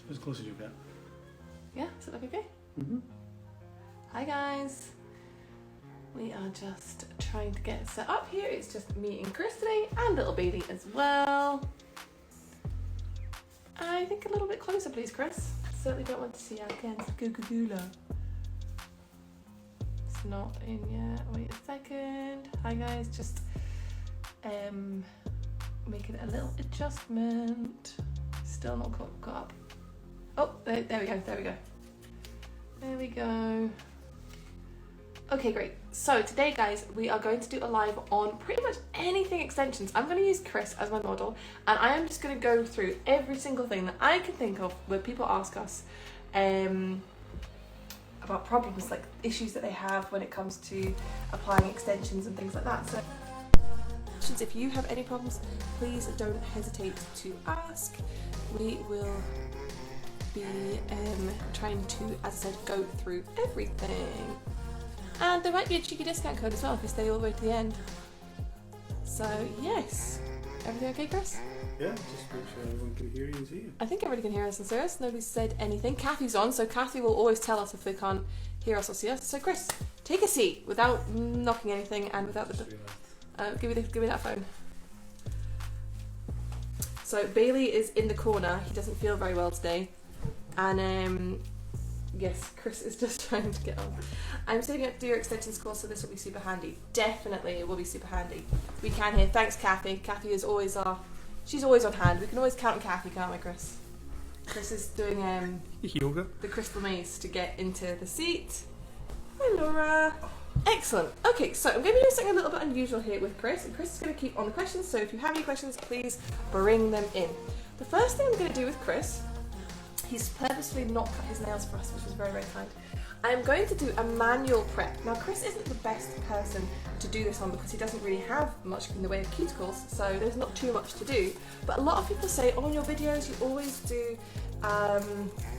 As close as you get. Yeah, does it look okay? Mm-hmm. Hi guys. We are just trying to get set up here. It's just me and Chris today, and little Bailey as well. I think a little bit closer, please, Chris. Certainly don't want to see our against Goo-Goo-Goo-La. It's not in yet. Wait a second. Hi guys, just making a little adjustment. Still not caught up. Oh, there we go, there we go. There we go. Okay, great. So today, guys, we are going to do a live on pretty much anything extensions. I'm going to use Chris as my model, and I am just going to go through every single thing that I can think of where people ask us about problems, like issues that they have when it comes to applying extensions and things like that. So if you have any problems, please don't hesitate to ask. We will be trying to, as I said, go through everything. And there might be a cheeky discount code as well if you stay all the way to the end. So yes, everything okay, Chris? Yeah, just make sure everyone can hear you and see you. I think everybody can hear us and see us. Nobody's said anything. Kathy's on, so Kathy will always tell us if they can't hear us or see us. So Chris, take a seat without knocking anything and without the... give me that phone. So Bailey is in the corner. He doesn't feel very well today. And yes, Chris is just trying to get on. I'm setting up to do your extensions course, so this will be super handy. Definitely, it will be super handy. We can hear. Thanks, Kathy. Kathy is always she's always on hand. We can always count on Kathy, can't we, Chris? Chris is doing yoga. The crystal maze to get into the seat. Hi, Laura. Excellent. Okay, so I'm going to be doing something a little bit unusual here with Chris, and Chris is going to keep on the questions. So if you have any questions, please bring them in. The first thing I'm going to do with Chris. He's purposefully not cut his nails for us, which was very, very kind. I'm going to do a manual prep. Now, Chris isn't the best person to do this on because he doesn't really have much in the way of cuticles, so there's not too much to do. But a lot of people say, oh, in your videos, you always do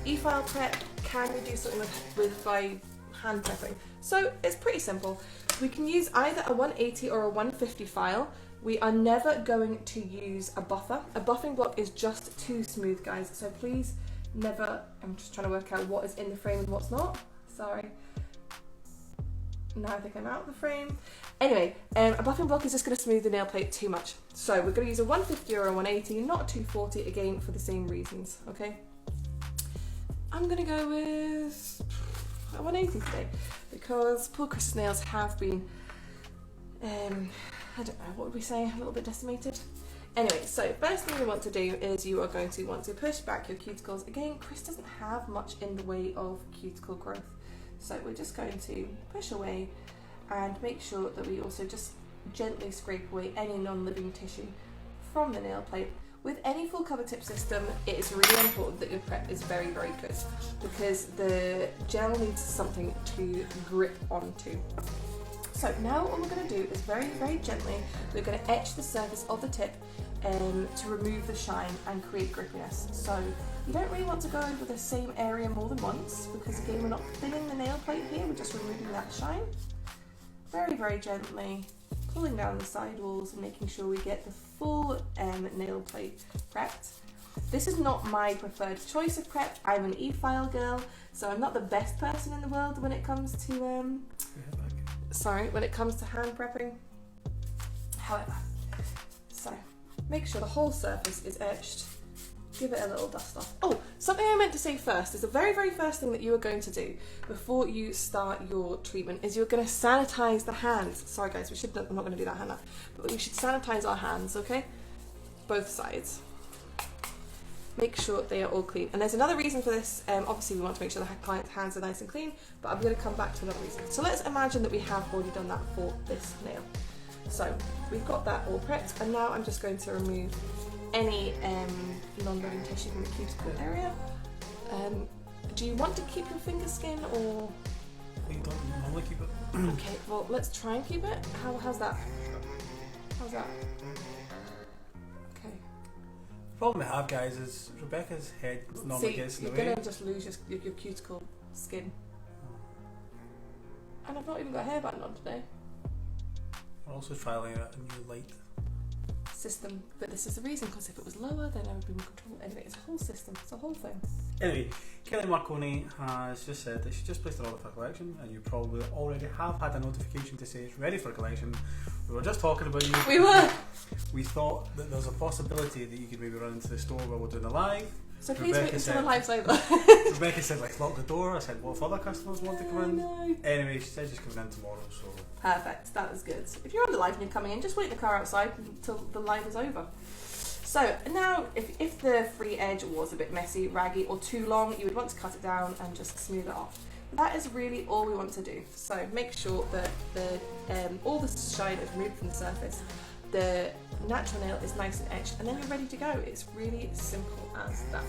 e-file prep. Can you do something with by hand prepping? So it's pretty simple. We can use either a 180 or a 150 file. We are never going to use a buffer. A buffing block is just too smooth, guys. So please never, I'm just trying to work out what is in the frame and what's not. Sorry. Now I think I'm out of the frame. Anyway, a buffing block is just going to smooth the nail plate too much. So we're going to use a 150 or a 180, not a 240, again for the same reasons, okay? I'm going to go with a 180 today because poor Chris's nails have been, I don't know, what would we say, a little bit decimated? Anyway, so first thing we want to do is you are going to want to push back your cuticles. Again, Chris doesn't have much in the way of cuticle growth. So we're just going to push away and make sure that we also just gently scrape away any non-living tissue from the nail plate. With any full cover tip system, it is really important that your prep is very, very good because the gel needs something to grip onto. So now what we're going to do is very, very gently, we're going to etch the surface of the tip to remove the shine and create grippiness. So you don't really want to go over the same area more than once because again, we're not thinning the nail plate here, we're just removing that shine. Very, very gently pulling down the side walls and making sure we get the full nail plate prepped. This is not my preferred choice of prep. I'm an e-file girl, so I'm not the best person in the world when it comes to when it comes to hand prepping. However, so make sure the whole surface is etched. Give it a little dust off. Oh, something I meant to say first is the very, very first thing that you are going to do before you start your treatment is you're going to sanitize the hands. Sorry guys, I'm not going to do that hand up, but we should sanitize our hands, okay? Both sides. Make sure they are all clean. And there's another reason for this. Obviously we want to make sure the client's hands are nice and clean, but I'm going to come back to another reason. So let's imagine that we have already done that for this nail. So we've got that all prepped, and now I'm just going to remove any non-living tissue from the cuticle area. Do you want to keep your finger skin or? You don't normally keep it. Okay, well let's try and keep it. How's that? How's that? Okay. The problem I have, guys, is Rebecca's head normally gets in the way. You're going to just lose your cuticle skin. And I've not even got a hairband on today. We're also trialing a new light. system, but this is the reason, because if it was lower, then I would be more control. Anyway, it's a whole system, it's a whole thing. Anyway, Kelly Marconi has just said that she just placed an order for collection, and you probably already have had a notification to say it's ready for collection. We were just talking about you. We were. We thought that there was a possibility that you could maybe run into the store while we're doing the live. So please wait until the live's over. Rebecca said, let's lock the door. I said, what if other customers want to come in? No. Anyway, she said she's coming in tomorrow, so... Perfect, that is good. If you're on the live and you're coming in, just wait in the car outside until the live is over. So now, if the free edge was a bit messy, raggy, or too long, you would want to cut it down and just smooth it off. That is really all we want to do. So make sure that all the shine is removed from the surface, the natural nail is nice and etched, and then you're ready to go. It's really simple as that.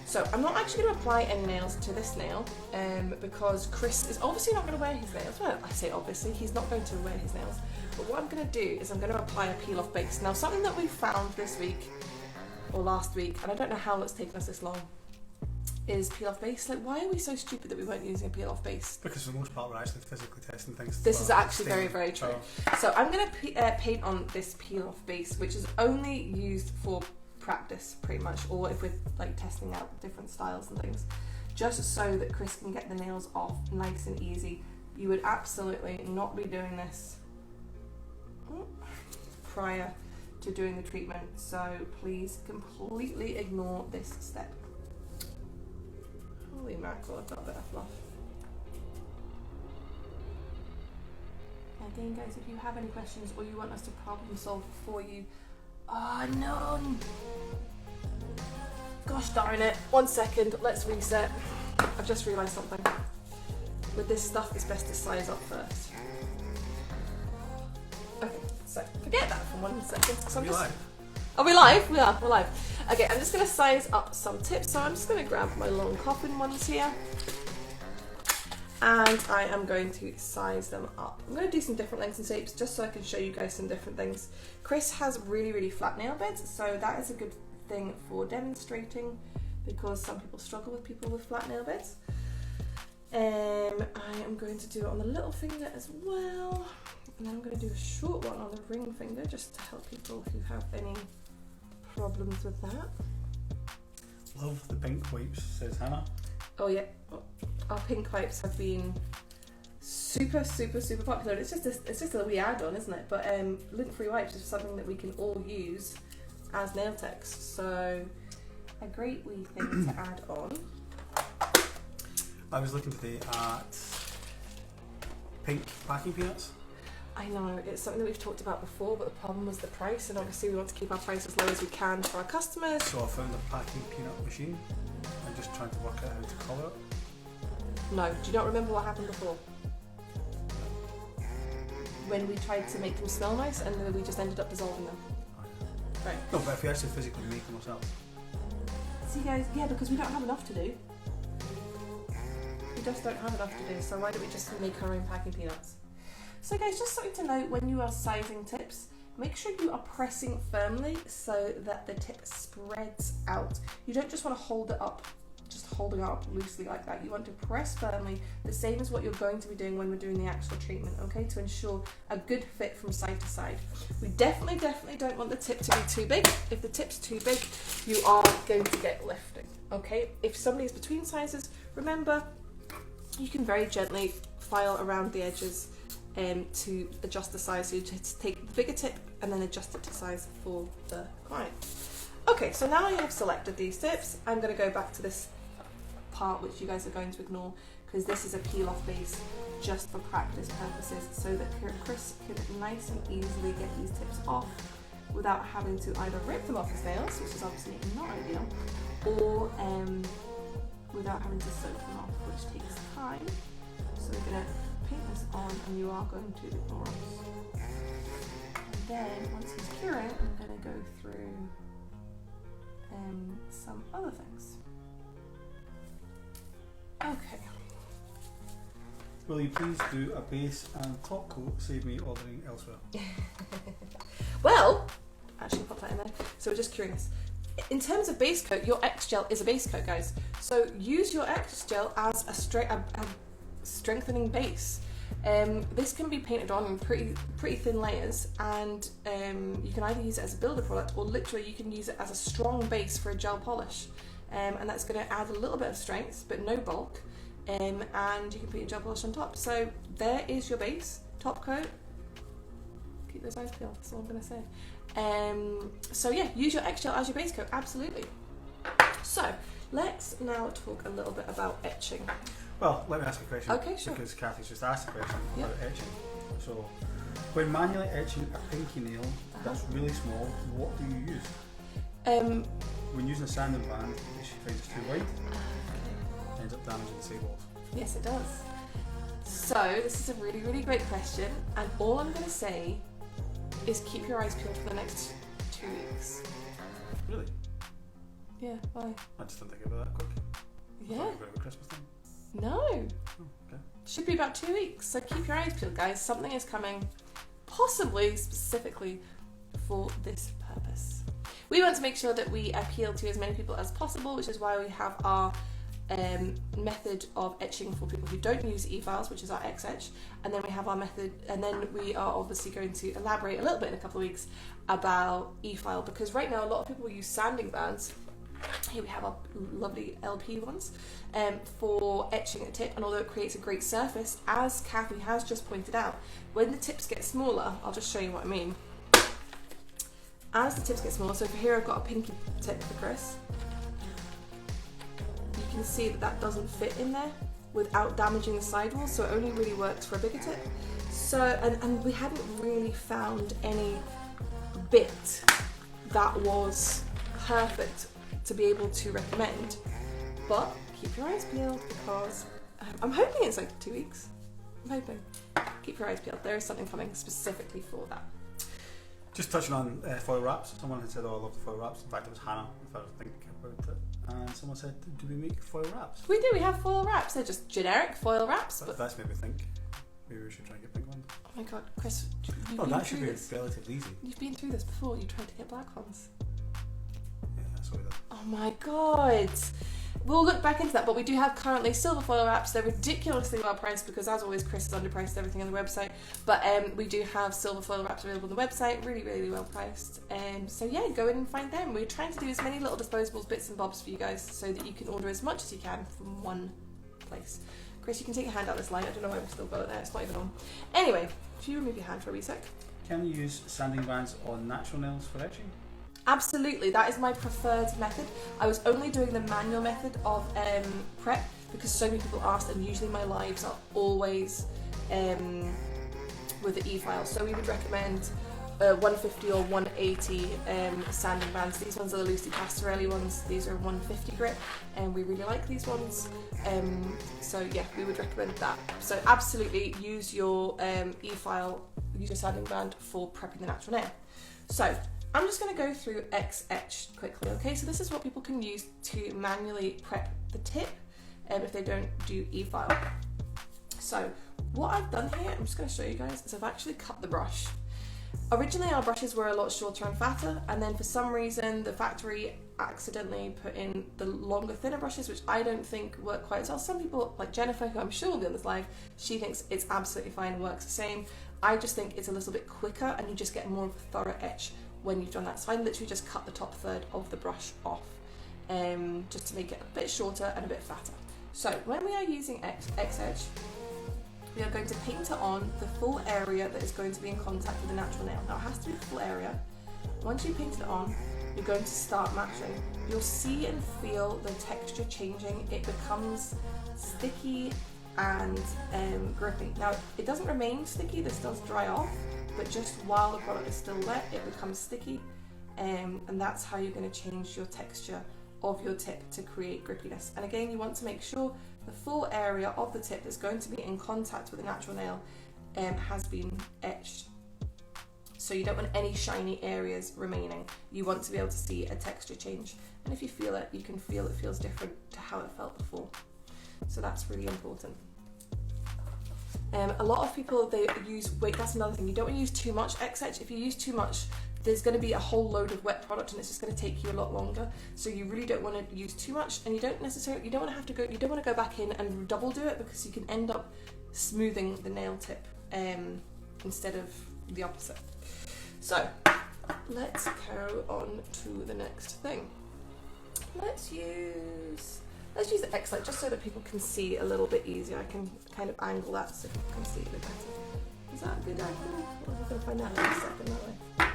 So I'm not actually going to apply any nails to this nail because Chris is obviously not going to wear his nails. Well, I say obviously, he's not going to wear his nails. But what I'm going to do is I'm going to apply a peel off base. Now, something that we found this week or last week, and I don't know how it's taken us this long, is peel off base. Like, why are we so stupid that we weren't using a peel off base? Because for the most part we're actually physically testing things. This is actually very, very true. So I'm going to paint on this peel off base, which is only used for practice pretty much, or if we're like testing out different styles and things, just so that Chris can get the nails off nice and easy. You would absolutely not be doing this prior to doing the treatment, so please completely ignore this step. Holy mackerel, I've got a bit of fluff. Again guys, if you have any questions or you want us to problem solve for you, oh no! Gosh darn it. 1 second, let's reset. I've just realised something. With this stuff, it's best to size up first. Okay, so forget that for 1 second. So Are we live? We are, we're live. Okay, I'm just going to size up some tips. So I'm just going to grab my long coffin ones here. And I am going to size them up. I'm going to do some different lengths and shapes just so I can show you guys some different things. Chris has really, really flat nail beds, so that is a good thing for demonstrating because some people struggle with people with flat nail beds. I am going to do it on the little finger as well. And then I'm going to do a short one on the ring finger just to help people who have any problems with that. Love the pink wipes, says Hannah. Oh yeah, our pink wipes have been super, super, super popular. It's just a wee add-on, isn't it? But lint-free wipes is something that we can all use as nail techs, so a great wee thing to add on. I was looking today at pink packing peanuts. I know, it's something that we've talked about before, but the problem was the price, and obviously we want to keep our price as low as we can for our customers. So I found a packing peanut machine. I'm just trying to work out how to colour it. No, do you not remember what happened before? When we tried to make them smell nice and then we just ended up dissolving them. Right. No, but if we actually physically make them ourselves. See guys, yeah, because we don't have enough to do. We just don't have enough to do, so why don't we just make our own packing peanuts? So guys, just something to note when you are sizing tips, make sure you are pressing firmly so that the tip spreads out. You don't just want to hold it up, just holding it up loosely like that. You want to press firmly, the same as what you're going to be doing when we're doing the actual treatment, okay, to ensure a good fit from side to side. We definitely don't want the tip to be too big. If the tip's too big, you are going to get lifting, okay? If somebody's between sizes, remember, you can very gently file around the edges to adjust the size. So you just take the bigger tip and then adjust it to size for the client. Okay, so now I have selected these tips. I'm going to go back to this part which you guys are going to ignore because this is a peel off base just for practice purposes so that Chris can nice and easily get these tips off without having to either rip them off his nails, which is obviously not ideal, or without having to soak them off, which takes time. So we're going to paint this on and you are going to ignore us. And then once he's curing, I'm going to go through some other things. Okay. Will you please do a base and top coat, save me ordering elsewhere? Well, actually pop that in there. So we're just curing this. In terms of base coat, your X gel is a base coat, guys. So use your X gel as a strengthening base. This can be painted on in pretty thin layers, and you can either use it as a builder product or literally you can use it as a strong base for a gel polish, and that's going to add a little bit of strength but no bulk, and you can put your gel polish on top. So there is your base, top coat. Keep those eyes peeled, that's all I'm going to say. So yeah, use your X gel as your base coat, absolutely. So let's now talk a little bit about etching. Well, let me ask you a question. Okay, sure. Because Kathy's just asked a question Yep. about etching. So, when manually etching a pinky nail that's really small, what do you use? When using a sanding band, if she finds it's too wide, ends up damaging the sidewalls. Yes, it does. So this is a really, really great question, and all I'm going to say is keep your eyes peeled for the next 2 weeks. Really? Yeah, why? I just didn't think about that quick. Yeah. I thought you were about Christmas time. No. Oh, okay. Should be about 2 weeks, so keep your eyes peeled, guys. Something is coming, possibly specifically for this purpose. We want to make sure that we appeal to as many people as possible, which is why we have our method of etching for people who don't use e-files, which is our X-etch, and then we have our method, and then we are obviously going to elaborate a little bit in a couple of weeks about e-file, because right now a lot of people use sanding bands. Here we have our lovely LP ones for etching a tip, and although it creates a great surface, as Kathy has just pointed out, when the tips get smaller, I'll just show you what I mean. As the tips get smaller, so for here I've got a pinky tip for Chris, you can see that that doesn't fit in there without damaging the sidewall, so it only really works for a bigger tip. So, and we haven't really found any bit that was perfect to be able to recommend, but keep your eyes peeled, because I'm hoping it's like 2 weeks. I'm hoping. Keep your eyes peeled. There is something coming specifically for that. Just touching on foil wraps, someone had said, oh, I love the foil wraps. In fact, it was Hannah, if I think about it. And someone said, do we make foil wraps? We do, we have foil wraps. They're just generic foil wraps. But that's made me think, maybe we should try and get pink ones. Oh my god, Chris, you've Oh, been that through should be this. relatively easy. You've been through this before, you tried to get black ones. Yeah, that's what we did. Oh my god. We'll look back into that, but we do have currently silver foil wraps. They're ridiculously well priced because, as always, Chris has underpriced everything on the website. But we do have silver foil wraps available on the website, really, really well priced. So yeah, go in and find them. We're trying to do as many little disposables, bits and bobs for you guys, so that you can order as much as you can from one place. Chris, you can take your hand out this line. I don't know why we've still got it there. It's not even on. Anyway, if you remove your hand for a wee sec. Can you use sanding bands on natural nails for etching? Absolutely, that is my preferred method. I was only doing the manual method of prep because so many people asked, and usually my lives are always with the e-file. So we would recommend 150 or 180 sanding bands. These ones are the Lucy Pastorelli ones. These are 150 grit, and we really like these ones. So yeah, we would recommend that. So absolutely use your e-file, use your sanding band for prepping the natural nail. So I'm just going to go through X-etch quickly, okay? So this is what people can use to manually prep the tip if they don't do e-file. So what I've done here, I'm just going to show you guys, is I've actually cut the brush. Originally our brushes were a lot shorter and fatter, and then for some reason the factory accidentally put in the longer, thinner brushes, which I don't think work quite as well. Some people, like Jennifer, who I'm sure will be on this live, she thinks it's absolutely fine and works the same. I just think it's a little bit quicker and you just get more of a thorough etch when you've done that. So I literally just cut the top third of the brush off, just to make it a bit shorter and a bit fatter. So when we are using X-etch, we are going to paint it on the full area that is going to be in contact with the natural nail. Now it has to be the full area. Once you paint it on, you're going to start matching. You'll see and feel the texture changing. It becomes sticky and grippy. Now it doesn't remain sticky, this does dry off, but just while the product is still wet, it becomes sticky, and that's how you're going to change your texture of your tip to create grippiness. And again, you want to make sure the full area of the tip that's going to be in contact with the natural nail has been etched. So you don't want any shiny areas remaining. You want to be able to see a texture change. And if you feel it, you can feel it feels different to how it felt before. So that's really important. A lot of people, they use, that's another thing, you don't want to use too much X-etch. If you use too much, there's going to be a whole load of wet product and it's just going to take you a lot longer. So you really don't want to use too much, and you don't want to go back in and double do it, because you can end up smoothing the nail tip instead of the opposite. So let's go on to the next thing. Let's use the X-light just so that people can see a little bit easier. I can kind of angle that so people can see a bit better. Is that a good angle? I'm going to find out in a second, aren't I?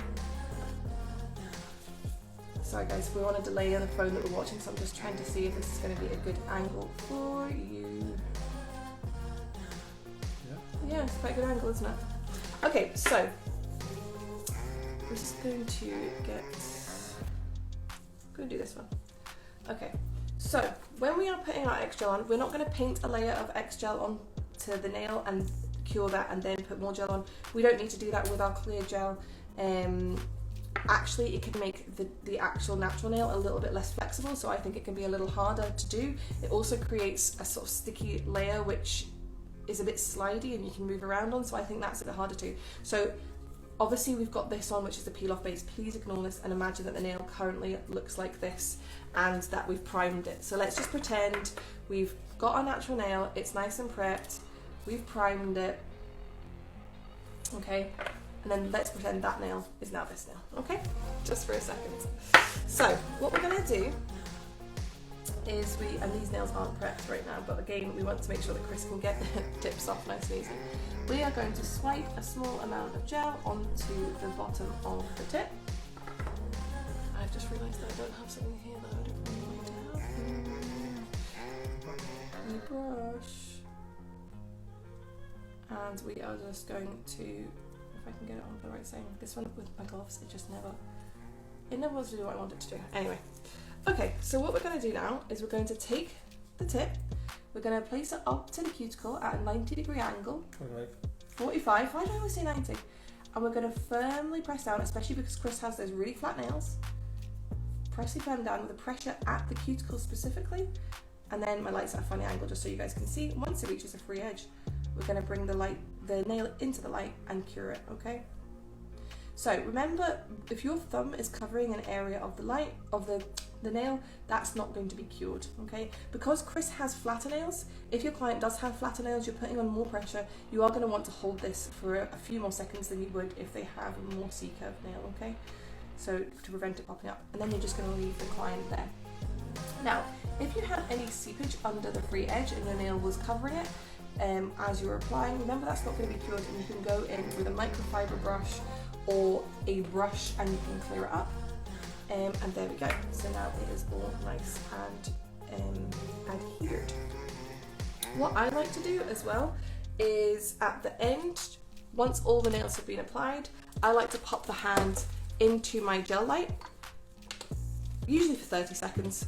Sorry guys, we're on a delay on the phone that we're watching, so I'm just trying to see if this is going to be a good angle for you. Yeah, it's quite a good angle, isn't it? Okay, so I'm just going to do this one. Okay, so when we are putting our X gel on, we're not going to paint a layer of X gel onto the nail and cure that and then put more gel on. We don't need to do that with our clear gel. Actually, it can make the actual natural nail a little bit less flexible, so I think it can be a little harder to do. It also creates a sort of sticky layer which is a bit slidey and you can move around on, so I think that's a bit harder to do. So obviously we've got this on, which is the peel off base. Please ignore this and imagine that the nail currently looks like this and that we've primed it. So let's just pretend we've got our natural nail, it's nice and prepped, we've primed it, okay, and then let's pretend that nail is now this nail, okay, just for a second. So what we're going to do is and these nails aren't prepped right now, but again we want to make sure that Chris can get the tips off nice and easy. We are going to swipe a small amount of gel onto the bottom of the tip. I've just realised that I don't have something here that I don't really like to have. The brush. And we are just going to, if I can get it on the right side, this one with my gloves, it never wants to do what I want it to do. Anyway. Okay, so what we're going to do now is we're going to take the tip, we're going to place it up to the cuticle at a 90-degree angle. 45, why do I always say 90? And we're going to firmly press down, especially because Chris has those really flat nails. Press it firm down with the pressure at the cuticle specifically, and then my light's at a funny angle just so you guys can see. Once it reaches a free edge, we're going to bring the nail into the light and cure it, okay? So remember, if your thumb is covering an area of the light of the nail, that's not going to be cured, okay? Because Chris has flatter nails, if your client does have flatter nails, you're putting on more pressure, you are going to want to hold this for a few more seconds than you would if they have a more C-curved nail, okay? So to prevent it popping up, and then you're just going to leave the client there. Now, if you have any seepage under the free edge and your nail was covering it as you were applying, remember that's not going to be cured, and you can go in with a microfiber brush or a brush and you can clear it up. And there we go. So now it is all nice and adhered. What I like to do as well is at the end, once all the nails have been applied, I like to pop the hand into my gel light, usually for 30 seconds,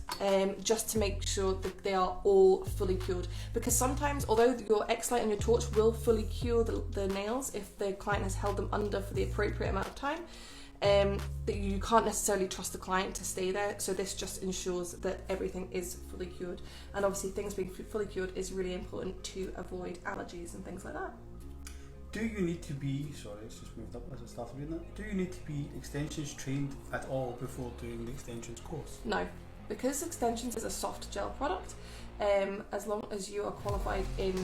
just to make sure that they are all fully cured. Because sometimes, although your X-light and your torch will fully cure the nails if the client has held them under for the appropriate amount of time, that you can't necessarily trust the client to stay there, so this just ensures that everything is fully cured. And obviously things being fully cured is really important to avoid allergies and things like that. Do you need to be, sorry, it's just moved up as I started reading that. Do you need to be Xtensions trained at all before doing the Xtensions course? No, because Xtensions is a soft gel product, as long as you are qualified in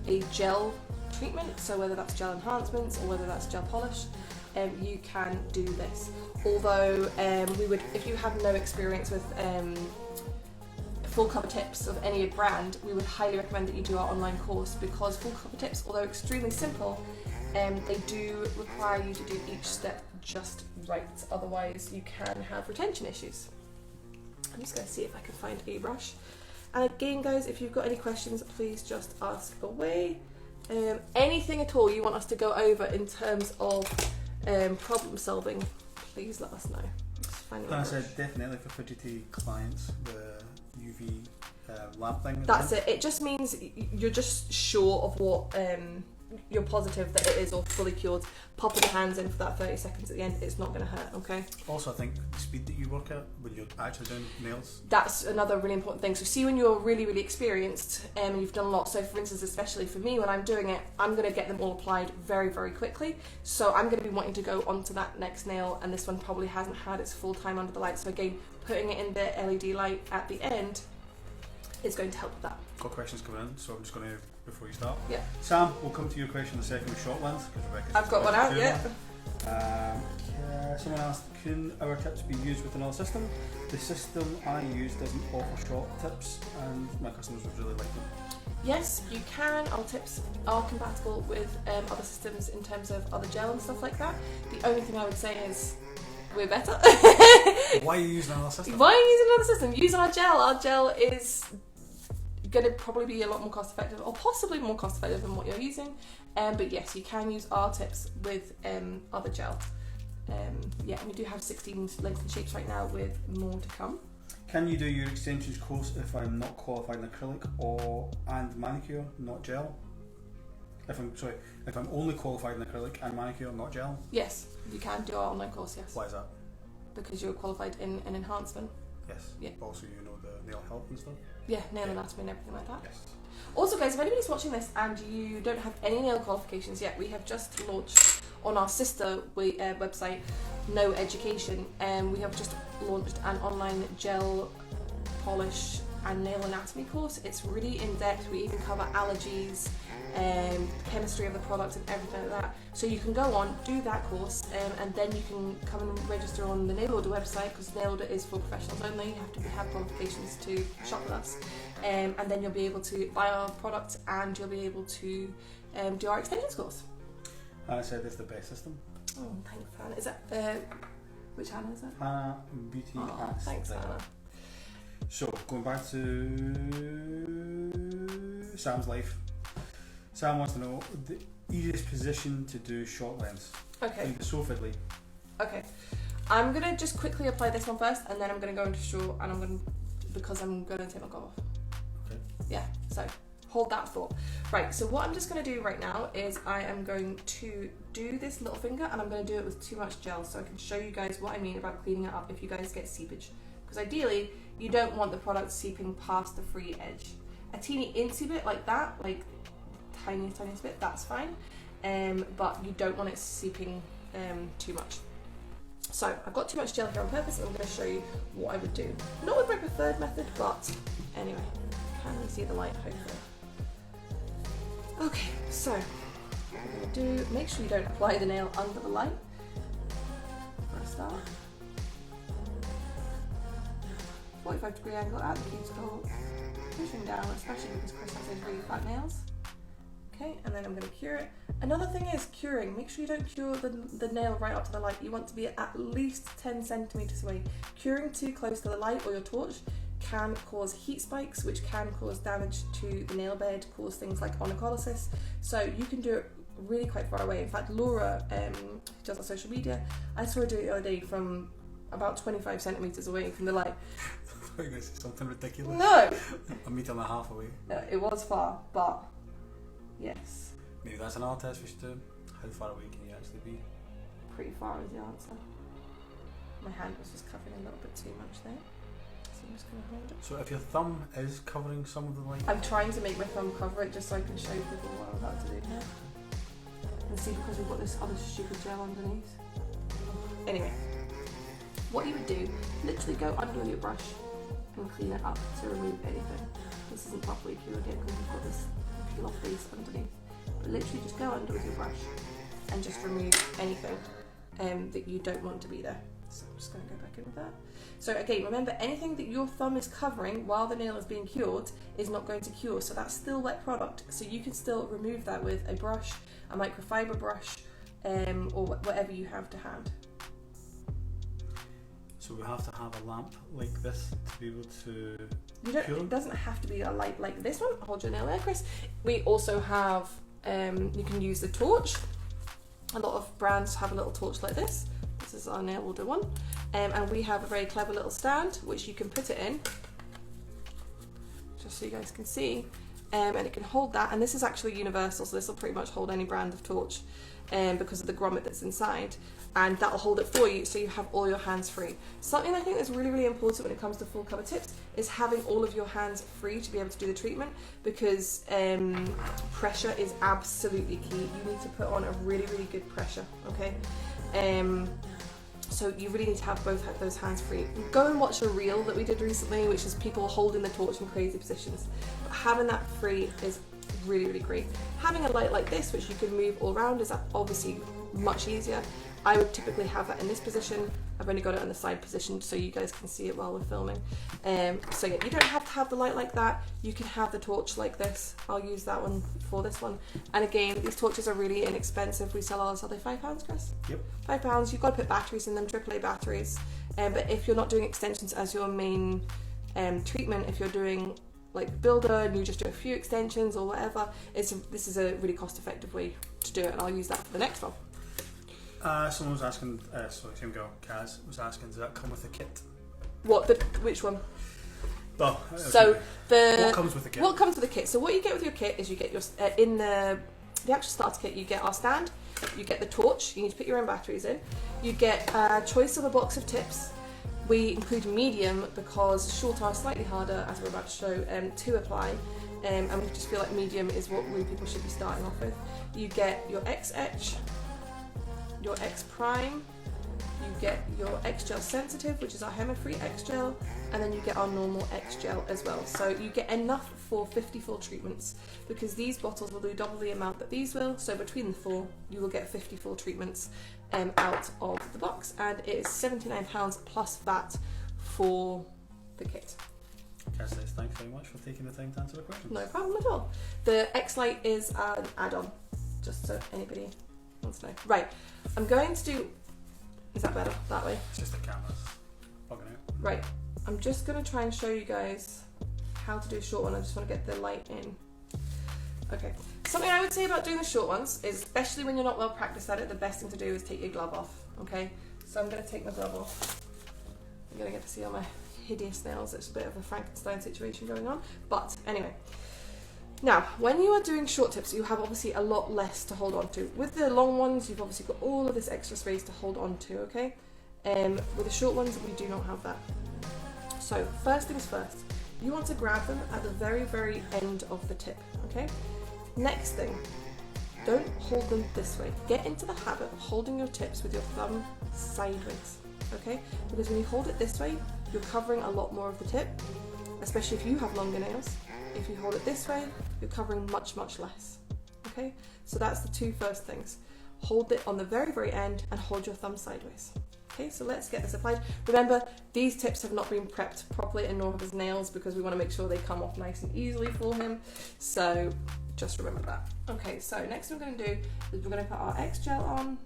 a gel treatment, so whether that's gel enhancements or whether that's gel polish, you can do this. Although we would, if you have no experience with full cover tips of any brand, we would highly recommend that you do our online course, because full cover tips, although extremely simple, they do require you to do each step just right, otherwise you can have retention issues. I'm just going to see if I can find a brush. And again guys, if you've got any questions, please just ask away. Anything at all you want us to go over in terms of problem solving, please let us know. I said definitely for fidgety clients, the UV lamp thing. That's it. It just means you're just sure of what you're positive that it is all fully cured. Popping the hands in for that 30 seconds at the end, it's not going to hurt, okay? Also, I think the speed that you work at when you're actually doing nails. That's another really important thing. So see, when you're really, really experienced and you've done a lot, so for instance, especially for me, when I'm doing it, I'm going to get them all applied very, very quickly. So I'm going to be wanting to go onto that next nail, and this one probably hasn't had its full time under the light. So again, putting it in the LED light at the end is going to help with that. Got questions coming in, so I'm just going to before you start. Yeah. Sam, we'll come to your question in a second with short lens, because Rebecca's I've got one out, yeah. Someone asked, can our tips be used with another system? The system I use doesn't offer short tips, and my customers would really like them. Yes, you can. Our tips are compatible with other systems in terms of other gel and stuff like that. The only thing I would say is we're better. Why are you using another system? Why are you using another system? Use our gel. Our gel is going to probably be a lot more cost effective, or possibly more cost effective than what you're using. But yes, you can use our tips with other gel. Yeah, and we do have 16 lengths and shapes right now, with more to come. Can you do your extensions course if I'm not qualified in acrylic and manicure, not gel? If I'm only qualified in acrylic and manicure, not gel? Yes, you can do our online course, yes. Why is that? Because you're qualified in an enhancement. Yes. Yeah. Also, you know the nail health and stuff? Yeah, nail anatomy and everything like that. Yes. Also, guys, if anybody's watching this and you don't have any nail qualifications yet, we have just launched on our sister website, No Education, and we have just launched an online gel polish and nail anatomy course. It's really in depth. We even cover allergies, chemistry of the product and everything like that. So you can go on, do that course, and then you can come and register on the Nail Order website, because Nail Order is for professionals only. You have to have qualifications to shop with us, and then you'll be able to buy our product, and you'll be able to do our extensions course. Hannah said it's the best system. Oh, thanks, Hannah. Is that which Hannah is it? Hannah Beauty. Oh, thanks, Hannah. So, going back to Sam's life. Sam wants to know the easiest position to do short lens. Okay. It's so fiddly. Okay. I'm going to just quickly apply this one first, and then I'm going to go into short, and because I'm going to take my glove off. Okay. Yeah, so hold that thought. Right, so what I'm just going to do right now is I am going to do this little finger, and I'm going to do it with too much gel, so I can show you guys what I mean about cleaning it up if you guys get seepage. Because ideally, you don't want the product seeping past the free edge. A teeny incy bit like that, like tiniest bit, that's fine. But you don't want it seeping too much. So I've got too much gel here on purpose, and I'm going to show you what I would do. Not with my preferred method, but anyway, can you see the light, hopefully? Okay, so what I'm going to do, make sure you don't apply the nail under the light for a start. 45-degree angle at the cuticle, pushing down, especially because Chris has those really flat nails. Okay, and then I'm going to cure it. Another thing is curing. Make sure you don't cure the nail right up to the light. You want to be at least 10 centimeters away. Curing too close to the light or your torch can cause heat spikes, which can cause damage to the nail bed, cause things like onycholysis. So you can do it really quite far away. In fact, Laura, who does our social media, I saw her do it the other day from about 25 centimeters away from the light. I thought you were going to say something ridiculous. No! A metre and a half away. No, it was far, but yes. Maybe that's another test we should do. How far away can you actually be? Pretty far is the answer. My hand was just covering a little bit too much there. So I'm just going to hold it. So if your thumb is covering some of the light... I'm trying to make my thumb cover it just so I can show people what I'm about to do here. And see, because we've got this other stupid gel underneath. Anyway, what you would do, literally go under with your brush and clean it up to remove anything. This isn't properly cured yet because we've got this peel off base underneath. But literally just go under with your brush and just remove anything that you don't want to be there. So I'm just going to go back in with that. So again, remember, anything that your thumb is covering while the nail is being cured is not going to cure, so that's still wet product. So you can still remove that with a brush, a microfiber brush, or whatever you have to hand. So we have to have a lamp like this to be able to cure them? It doesn't have to be a light like this one. Hold your nail there, Chris. We also have, you can use the torch. A lot of brands have a little torch like this. This is our Nail Order one. And we have a very clever little stand which you can put it in, just so you guys can see. And it can hold that, and this is actually universal, so this will pretty much hold any brand of torch because of the grommet that's inside, and that'll hold it for you so you have all your hands free. Something I think that's really, really important when it comes to full cover tips is having all of your hands free to be able to do the treatment, because pressure is absolutely key. You need to put on a really, really good pressure, okay? So you really need to have both those hands free. Go and watch a reel that we did recently, which is people holding the torch in crazy positions. But having that free is really, really great. Having a light like this, which you can move all around, is obviously much easier. I would typically have that in this position. I've only got it on the side position so you guys can see it while we're filming. So yeah, you don't have to have the light like that. You can have the torch like this. I'll use that one for this one. And again, these torches are really inexpensive. We sell ours, are they £5, Chris? Yep. £5. You've got to put batteries in them, AAA batteries. But if you're not doing extensions as your main treatment, if you're doing like builder and you just do a few extensions or whatever, this is a really cost-effective way to do it, and I'll use that for the next one. Someone was asking, sorry, same girl, Kaz, was asking, does that come with a kit? Which one? Oh, so what comes with the kit? What comes with the kit? So what you get with your kit is you get your in the actual starter kit. You get our stand, you get the torch. You need to put your own batteries in. You get a choice of a box of tips. We include medium because short are slightly harder, as we're about to show, to apply. And we just feel like medium is what really people should be starting off with. You get your X Etch, your X Prime, you get your X Gel Sensitive, which is our hemo-free X Gel, and then you get our normal X Gel as well. So you get enough for 50 full treatments, because these bottles will do double the amount that these will. So between the four, you will get 50 full treatments out of the box, and it is £79 plus VAT for the kit. Cass says thanks very much for taking the time to answer the questions. No problem at all. The X-Lite is an add-on, just so anybody wants to know. Right, I'm going to do... Is that better? That way? It's just the camera's bugging out. Right, I'm just going to try and show you guys how to do a short one. I just want to get the light in. Okay, something I would say about doing the short ones is, especially when you're not well practiced at it, the best thing to do is take your glove off, okay? So I'm going to take my glove off. I'm going to get to see all my hideous nails. It's a bit of a Frankenstein situation going on, but anyway. Now, when you are doing short tips, you have obviously a lot less to hold on to. With the long ones, you've obviously got all of this extra space to hold on to, okay? With the short ones, we do not have that. So, first things first, you want to grab them at the very, very end of the tip, okay? Next thing, don't hold them this way. Get into the habit of holding your tips with your thumb sideways, okay? Because when you hold it this way, you're covering a lot more of the tip, especially if you have longer nails. If you hold it this way, you're covering much, much less, okay? So that's the two first things. Hold it on the very, very end and hold your thumb sideways. Okay, so let's get this applied. Remember, these tips have not been prepped properly, and nor have his nails, because we want to make sure they come off nice and easily for him. So just remember that. Okay, so next thing we're going to do is we're going to put our X Gel on.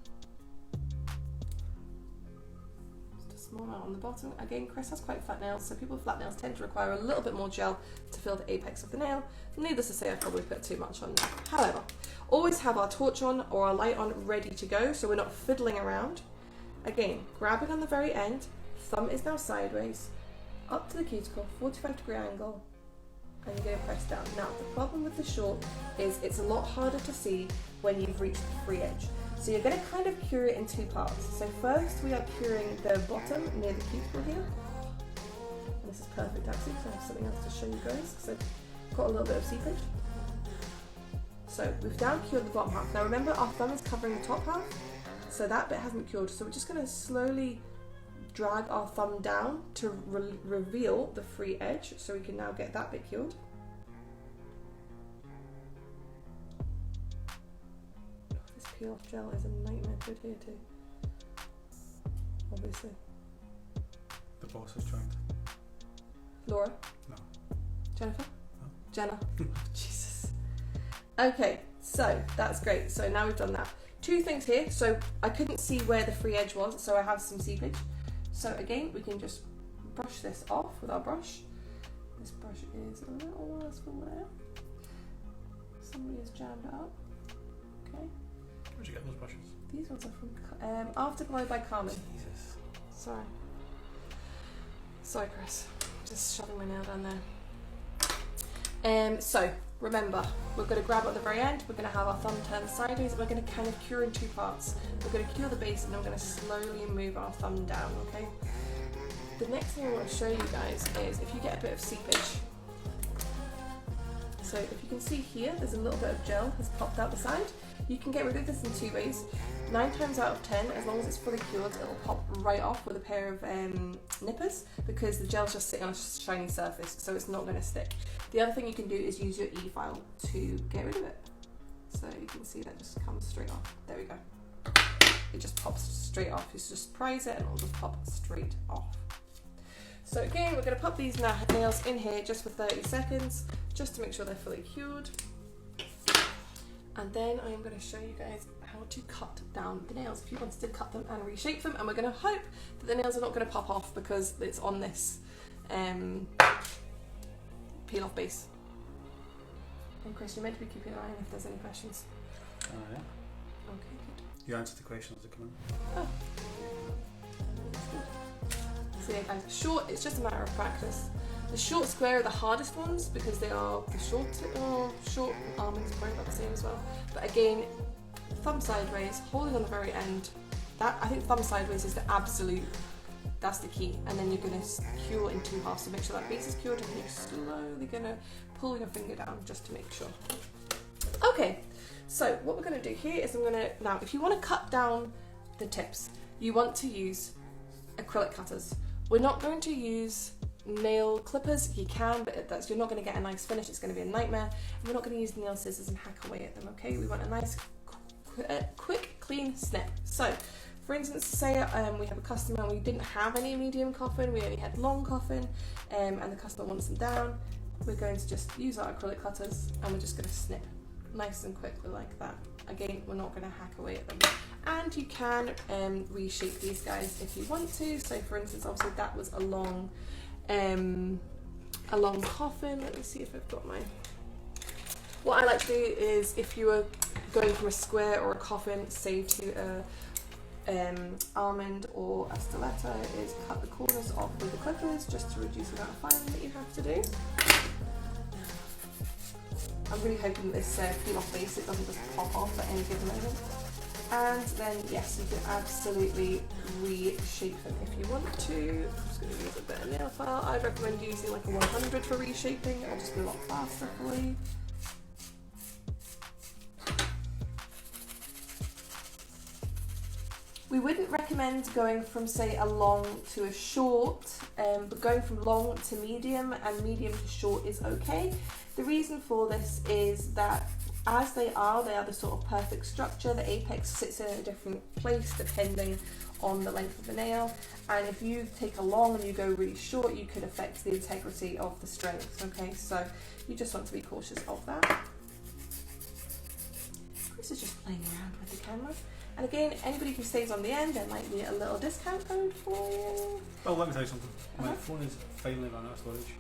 Just a small amount on the bottom. Again, Chris has quite flat nails, so people with flat nails tend to require a little bit more gel to fill the apex of the nail. Needless to say, I've probably put too much on there. However, always have our torch on or our light on ready to go, so we're not fiddling around. Again, grabbing on the very end, thumb is now sideways, up to the cuticle, 45-degree angle, and you're going to press down. Now, the problem with the short is it's a lot harder to see when you've reached the free edge. So you're going to kind of cure it in two parts. So first, we are curing the bottom near the cuticle here. And this is perfect actually, because I have something else to show you guys, because I've got a little bit of seepage. So we've down cured the bottom half. Now remember, our thumb is covering the top half, so that bit hasn't cured. So we're just going to slowly drag our thumb down to reveal the free edge, so we can now get that bit cured. Oh, this peel-off gel is a nightmare to adhere to. Obviously. The boss is trying to. Laura? No. Jennifer? No. Jenna? Jesus. Okay, so that's great. So now we've done that. Two things here. So I couldn't see where the free edge was, so I have some seepage. So again, we can just brush this off with our brush. This brush is a little worse for wear. Somebody has jammed it up. Okay. Where'd you get those brushes? These ones are from Afterglow by Carmen. Jesus. Sorry. Sorry, Chris. Just shoving my nail down there. So remember, we're going to grab at the very end. We're going to have our thumb turned sideways, and we're going to kind of cure in two parts. We're going to cure the base, and then we're going to slowly move our thumb down, okay? The next thing I want to show you guys is if you get a bit of seepage. So if you can see here, there's a little bit of gel has popped out the side. You can get rid of this in two ways. 9 times out of 10, as long as it's fully cured, it'll pop right off with a pair of nippers, because the gel's just sitting on a shiny surface, so it's not going to stick. The other thing you can do is use your e-file to get rid of it. So you can see that just comes straight off. There we go. It just pops straight off. You just prise it and it'll just pop straight off. So again, we're going to pop these nails in here just for 30 seconds, just to make sure they're fully cured. And then I am going to show you guys how to cut down the nails if you wanted to cut them and reshape them. And we're going to hope that the nails are not going to pop off because it's on this peel off base. And Chris, you're meant to be keeping an eye on if there's any questions. Yeah. Okay, good. You answered the questions that come in. Oh. So yeah guys, short, it's just a matter of practice. The short square are the hardest ones because they are the short almonds, probably about the same as well. But again, thumb sideways, holding on the very end. That, I think thumb sideways is the absolute, that's the key. And then you're going to cure in 2 halves to make sure that base is cured, and you're slowly going to pull your finger down just to make sure. Okay, so what we're going to do here is now if you want to cut down the tips, you want to use acrylic cutters. We're not going to use nail clippers. You can, but you're not going to get a nice finish. It's going to be a nightmare. And we're not going to use nail scissors and hack away at them, okay? We want a nice, quick, clean snip. So, for instance, say we have a customer and we didn't have any medium coffin, we only had long coffin, and the customer wants them down. We're going to just use our acrylic cutters and we're just going to snip nice and quickly like that. Again, we're not going to hack away at them. And you can reshape these guys if you want to. So for instance, obviously that was a long coffin. Let me see if I've got my... What I like to do is, if you were going from a square or a coffin, say to a almond or a stiletto, is cut the corners off with the clippers just to reduce the amount of filing that you have to do. I'm really hoping this peel off base, it doesn't just pop off at any given moment. And then yes, you can absolutely reshape them if you want to. I'm just going to use a bit of nail file. I'd recommend using like a 100 for reshaping, it'll just be a lot faster for you. We wouldn't recommend going from say a long to a short, but going from long to medium and medium to short is okay. The reason for this is that as they are the sort of perfect structure. The apex sits in a different place depending on the length of the nail, and if you take a long and you go really short, you could affect the integrity of the strength, okay? So you just want to be cautious of that. Chris is just playing around with the camera. And again, anybody who stays on the end, there might be a little discount code for you. Oh, let me tell you something. My phone is finally run out of storage.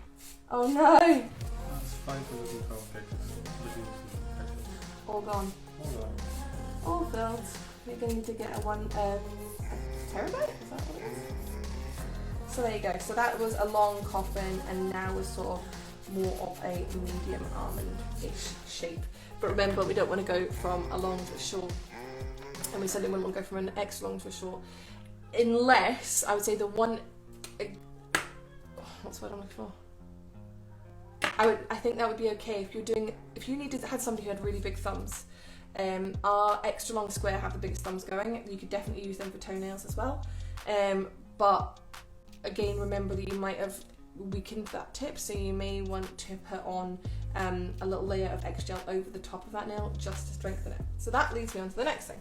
Oh no! That's 512 pictures. All gone. All gone. All filled. You're going to need to get a terabyte? Is that what it is? So there you go. So that was a long coffin, and now we're sort of more of a medium almond-ish shape. But remember, we don't want to go from a long to a short. And we certainly wouldn't want to go from an extra long to a short, unless I would say the one. What's the word I'm looking for? I think that would be okay if you had somebody who had really big thumbs. Our extra long square have the biggest thumbs going. You could definitely use them for toenails as well. But again, remember that you might have weakened that tip, so you may want to put on a little layer of X gel over the top of that nail just to strengthen it. So that leads me on to the next thing.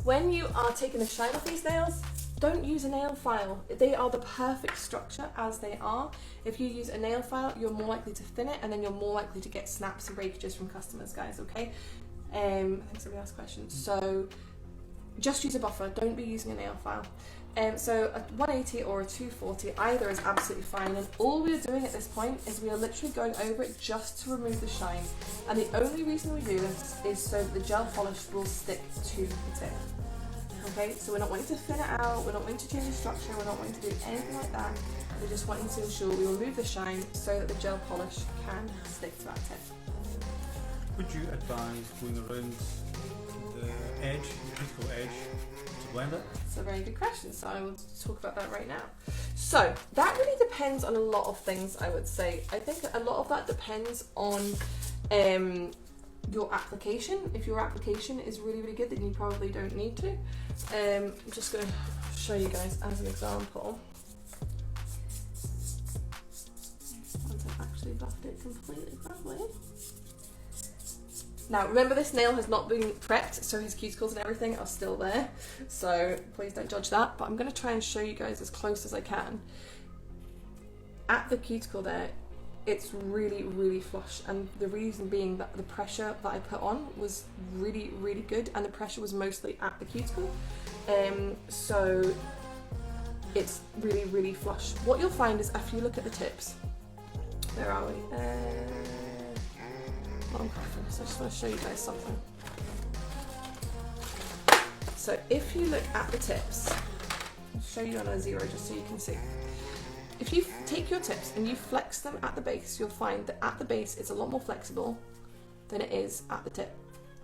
When you are taking the shine off these nails, don't use a nail file. They are the perfect structure as they are. If you use a nail file, you're more likely to thin it, and then you're more likely to get snaps and breakages from customers, guys, okay? I think somebody asked questions. So just use a buffer, don't be using a nail file. So a 180 or a 240, either is absolutely fine, and all we're doing at this point is we are literally going over it just to remove the shine. And the only reason we do this is so that the gel polish will stick to the tip. Okay, so we're not wanting to thin it out, we're not wanting to change the structure, we're not wanting to do anything like that. We're just wanting to ensure we remove the shine so that the gel polish can stick to that tip. Would you advise going around the edge, the cuticle edge, to blend it? It's a very good question, so I will talk about that right now. So that really depends on a lot of things, I would say. I think a lot of that depends on your application. If your application is really, really good, then you probably don't need to. I'm just going to show you guys as an example. Once I've actually buffed it completely properly. Now, remember, this nail has not been prepped, so his cuticles and everything are still there. So please don't judge that, but I'm going to try and show you guys as close as I can. At the cuticle there, it's really, really flush, and the reason being that the pressure that I put on was really, really good, and the pressure was mostly at the cuticle. So it's really, really flush. What you'll find is if you look at the tips, where are we? I'm coughing, so I just want to show you guys something. So if you look at the tips, I'll show you on a 0 just so you can see. If you take your tips and you flex them at the base, you'll find that at the base it's a lot more flexible than it is at the tip.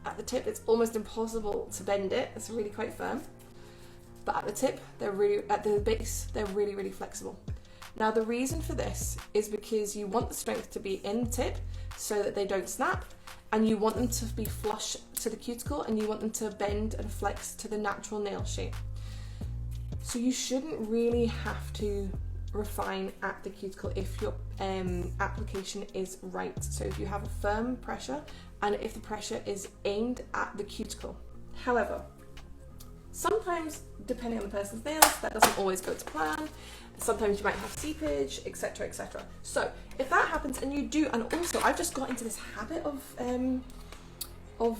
At the tip it's almost impossible to bend it, it's really quite firm. But at the tip, at the base, they're really, really flexible. Now the reason for this is because you want the strength to be in the tip so that they don't snap, and you want them to be flush to the cuticle, and you want them to bend and flex to the natural nail shape. So you shouldn't really have to refine at the cuticle if your application is right. So if you have a firm pressure and if the pressure is aimed at the cuticle. However, sometimes, depending on the person's nails, that doesn't always go to plan. Sometimes you might have seepage, etc, etc. So if that happens, and you do, and also I've just got into this habit of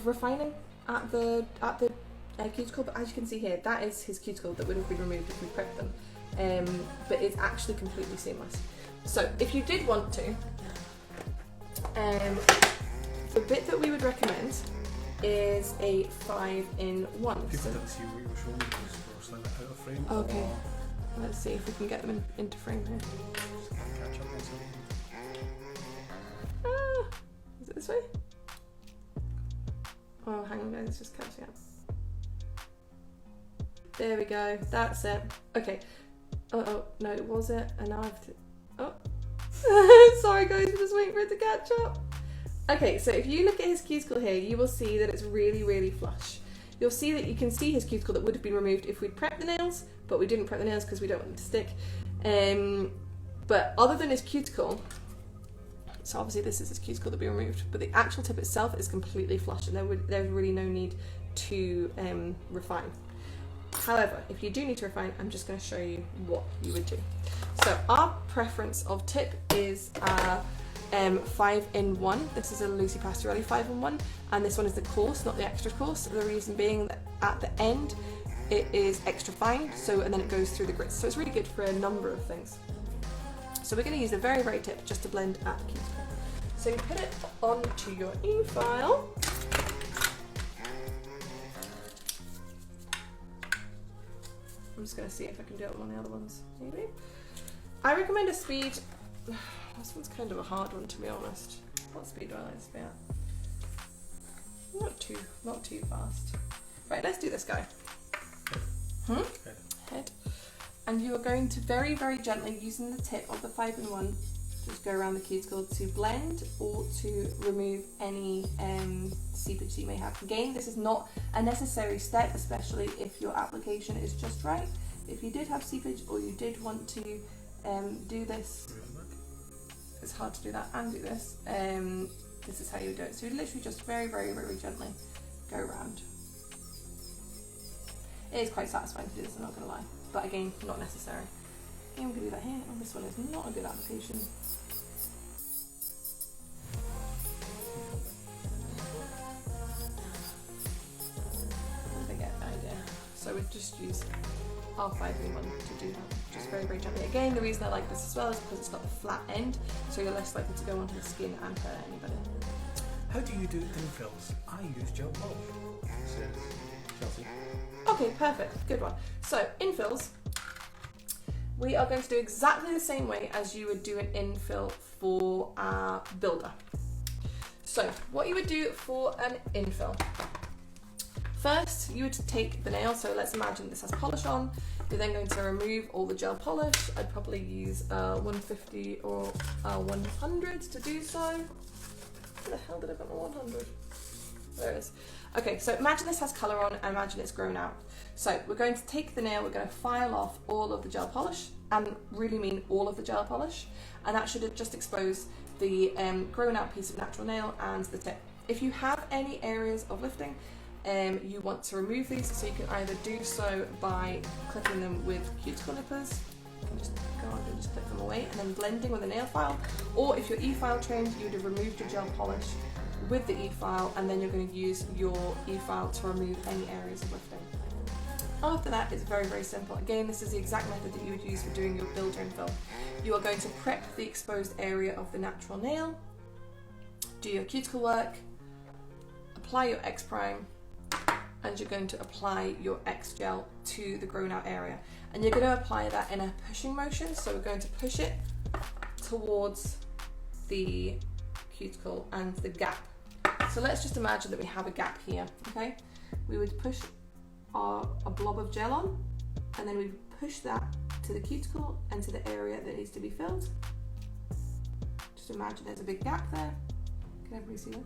refining at the cuticle, but as you can see here, that is his cuticle that would have been removed if we prepped them. But it's actually completely seamless. So if you did want to, the bit that we would recommend is a 5-in-1. People didn't see what you were showing me because we were slightly out of frame. Okay. Let's see if we can get them into frame here. Catch up on something. Is it this way? Oh, hang on guys, it's just catching up. There we go, that's it. Okay. Oh, no, was it? And now I've... Oh. Sorry guys, we're just waiting for it to catch up. Okay, so if you look at his cuticle here, you will see that it's really, really flush. You'll see that you can see his cuticle that would have been removed if we'd prepped the nails, but we didn't prep the nails because we don't want them to stick. But other than his cuticle, so obviously this is his cuticle that we removed, but the actual tip itself is completely flush, and there's really no need to refine. However, if you do need to refine, I'm just going to show you what you would do. So our preference of tip is 5-in-1. This is a Lucy Pastorelli 5-in-1, and this one is the coarse, not the extra coarse. The reason being that at the end it is extra fine, and then it goes through the grits. So it's really good for a number of things. So we're going to use the very, very tip just to blend at the cuticle. So you put it onto your e-file. I'm just going to see if I can do it on the other ones, maybe. I recommend a speed. This one's kind of a hard one, to be honest. What speed do I like to be at? Not too fast. Right, let's do this guy. Head. And you are going to very, very gently, using the tip of the 5-in-1, just go around the cuticle to blend or to remove any seepage you may have. Again, this is not a necessary step, especially if your application is just right. If you did have seepage or you did want to do this, it's hard to do that and do this. This is how you would do it. So you literally just very, very, very gently go around. It is quite satisfying to do this, I'm not going to lie. But again, not necessary. Okay, I'm going to do that here. Oh, this one is not a good application. I get the idea. So we've just used our 5-in-1 to do that. Just very, very gently. Again, the reason I like this as well is because it's got the flat end, so you're less likely to go onto the skin and hurt anybody. How do you do infills? I use gel polish. Says Chelsea. Okay, perfect. Good one. So, infills. We are going to do exactly the same way as you would do an infill for our builder. So, what you would do for an infill. First, you would take the nail, so let's imagine this has polish on. You're then going to remove all the gel polish. I'd probably use 150 or 100 to do so. Where the hell did I put my 100? There it is. Okay, so imagine this has colour on and imagine it's grown out. So we're going to take the nail, we're going to file off all of the gel polish, and really mean all of the gel polish, and that should just expose the grown out piece of natural nail and the tip. If you have any areas of lifting, you want to remove these, so you can either do so by clipping them with cuticle nippers. You can just go on and just clip them away, and then blending with a nail file. Or if you're e-file trained, you would have removed your gel polish with the e-file, and then you're going to use your e-file to remove any areas of lifting. After that, it's very, very simple. Again, this is the exact method that you would use for doing your builder infill. You are going to prep the exposed area of the natural nail, do your cuticle work, apply your X prime, and you're going to apply your X gel to the grown out area. And you're going to apply that in a pushing motion, so we're going to push it towards the cuticle and the gap. So let's just imagine that we have a gap here, okay? We would push a blob of gel on, and then we push that to the cuticle and to the area that needs to be filled. Just imagine there's a big gap there. Can everybody see this?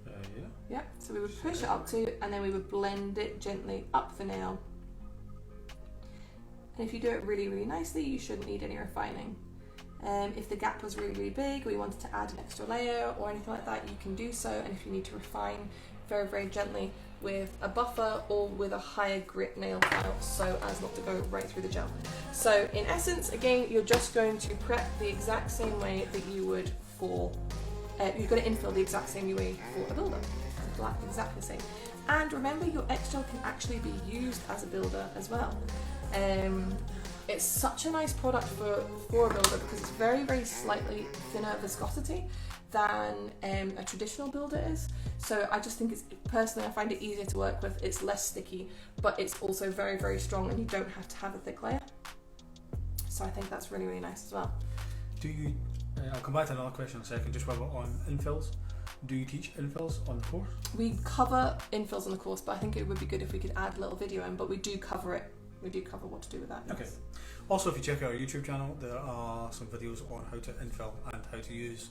Yeah. Yeah, so we would push it up to, and then we would blend it gently up the nail. And if you do it really, really nicely, you shouldn't need any refining. If the gap was really, really big, or you wanted to add an extra layer or anything like that, you can do so. And if you need to refine, very, very gently with a buffer or with a higher grit nail file, so as not to go right through the gel. So in essence, again, you're just going to prep the exact same way that you would for, you're going to infill the exact same way for a builder. Exactly the same. And remember, your X gel can actually be used as a builder as well. It's such a nice product for a builder because it's very, very slightly thinner viscosity than a traditional builder is. So I just think it's, personally, I find it easier to work with. It's less sticky, but it's also very, very strong, and you don't have to have a thick layer. So I think that's really, really nice as well. Do you, I'll come back to another question in a second, just while we're on infills. Do you teach infills on the course? We cover infills on the course, but I think it would be good if we could add a little video in, but we do cover it. We do cover what to do with that. Okay. Yes. Also, if you check out our YouTube channel, there are some videos on how to infill and how to use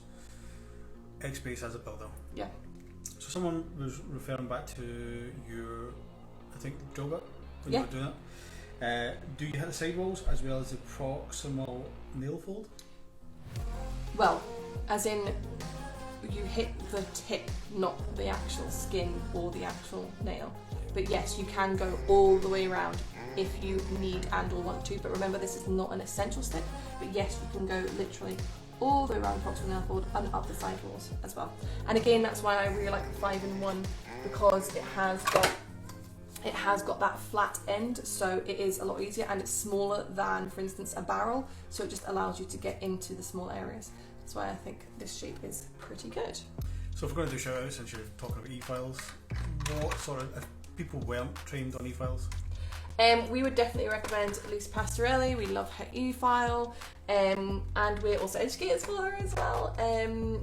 X-Base as a builder. Yeah. So someone was referring back to your, I think, drill bit when you were doing it. Do you hit the sidewalls as well as the proximal nail fold? Well, as in you hit the tip, not the actual skin or the actual nail. But yes, you can go all the way around if you need and or want to. But remember, this is not an essential step. But yes, you can go literally all the way around the proximal nail fold and up the sidewalls as well. And again, that's why I really like the 5-in-1, because it has got that flat end, so it is a lot easier, and it's smaller than, for instance, a barrel, so it just allows you to get into the small areas. That's why I think this shape is pretty good. So if we're going to do shout outs, since you're talking about e-files, what sort of, if people weren't trained on e-files? We would definitely recommend Lisa Pastorelli. We love her e-file, and we're also educators for her as well.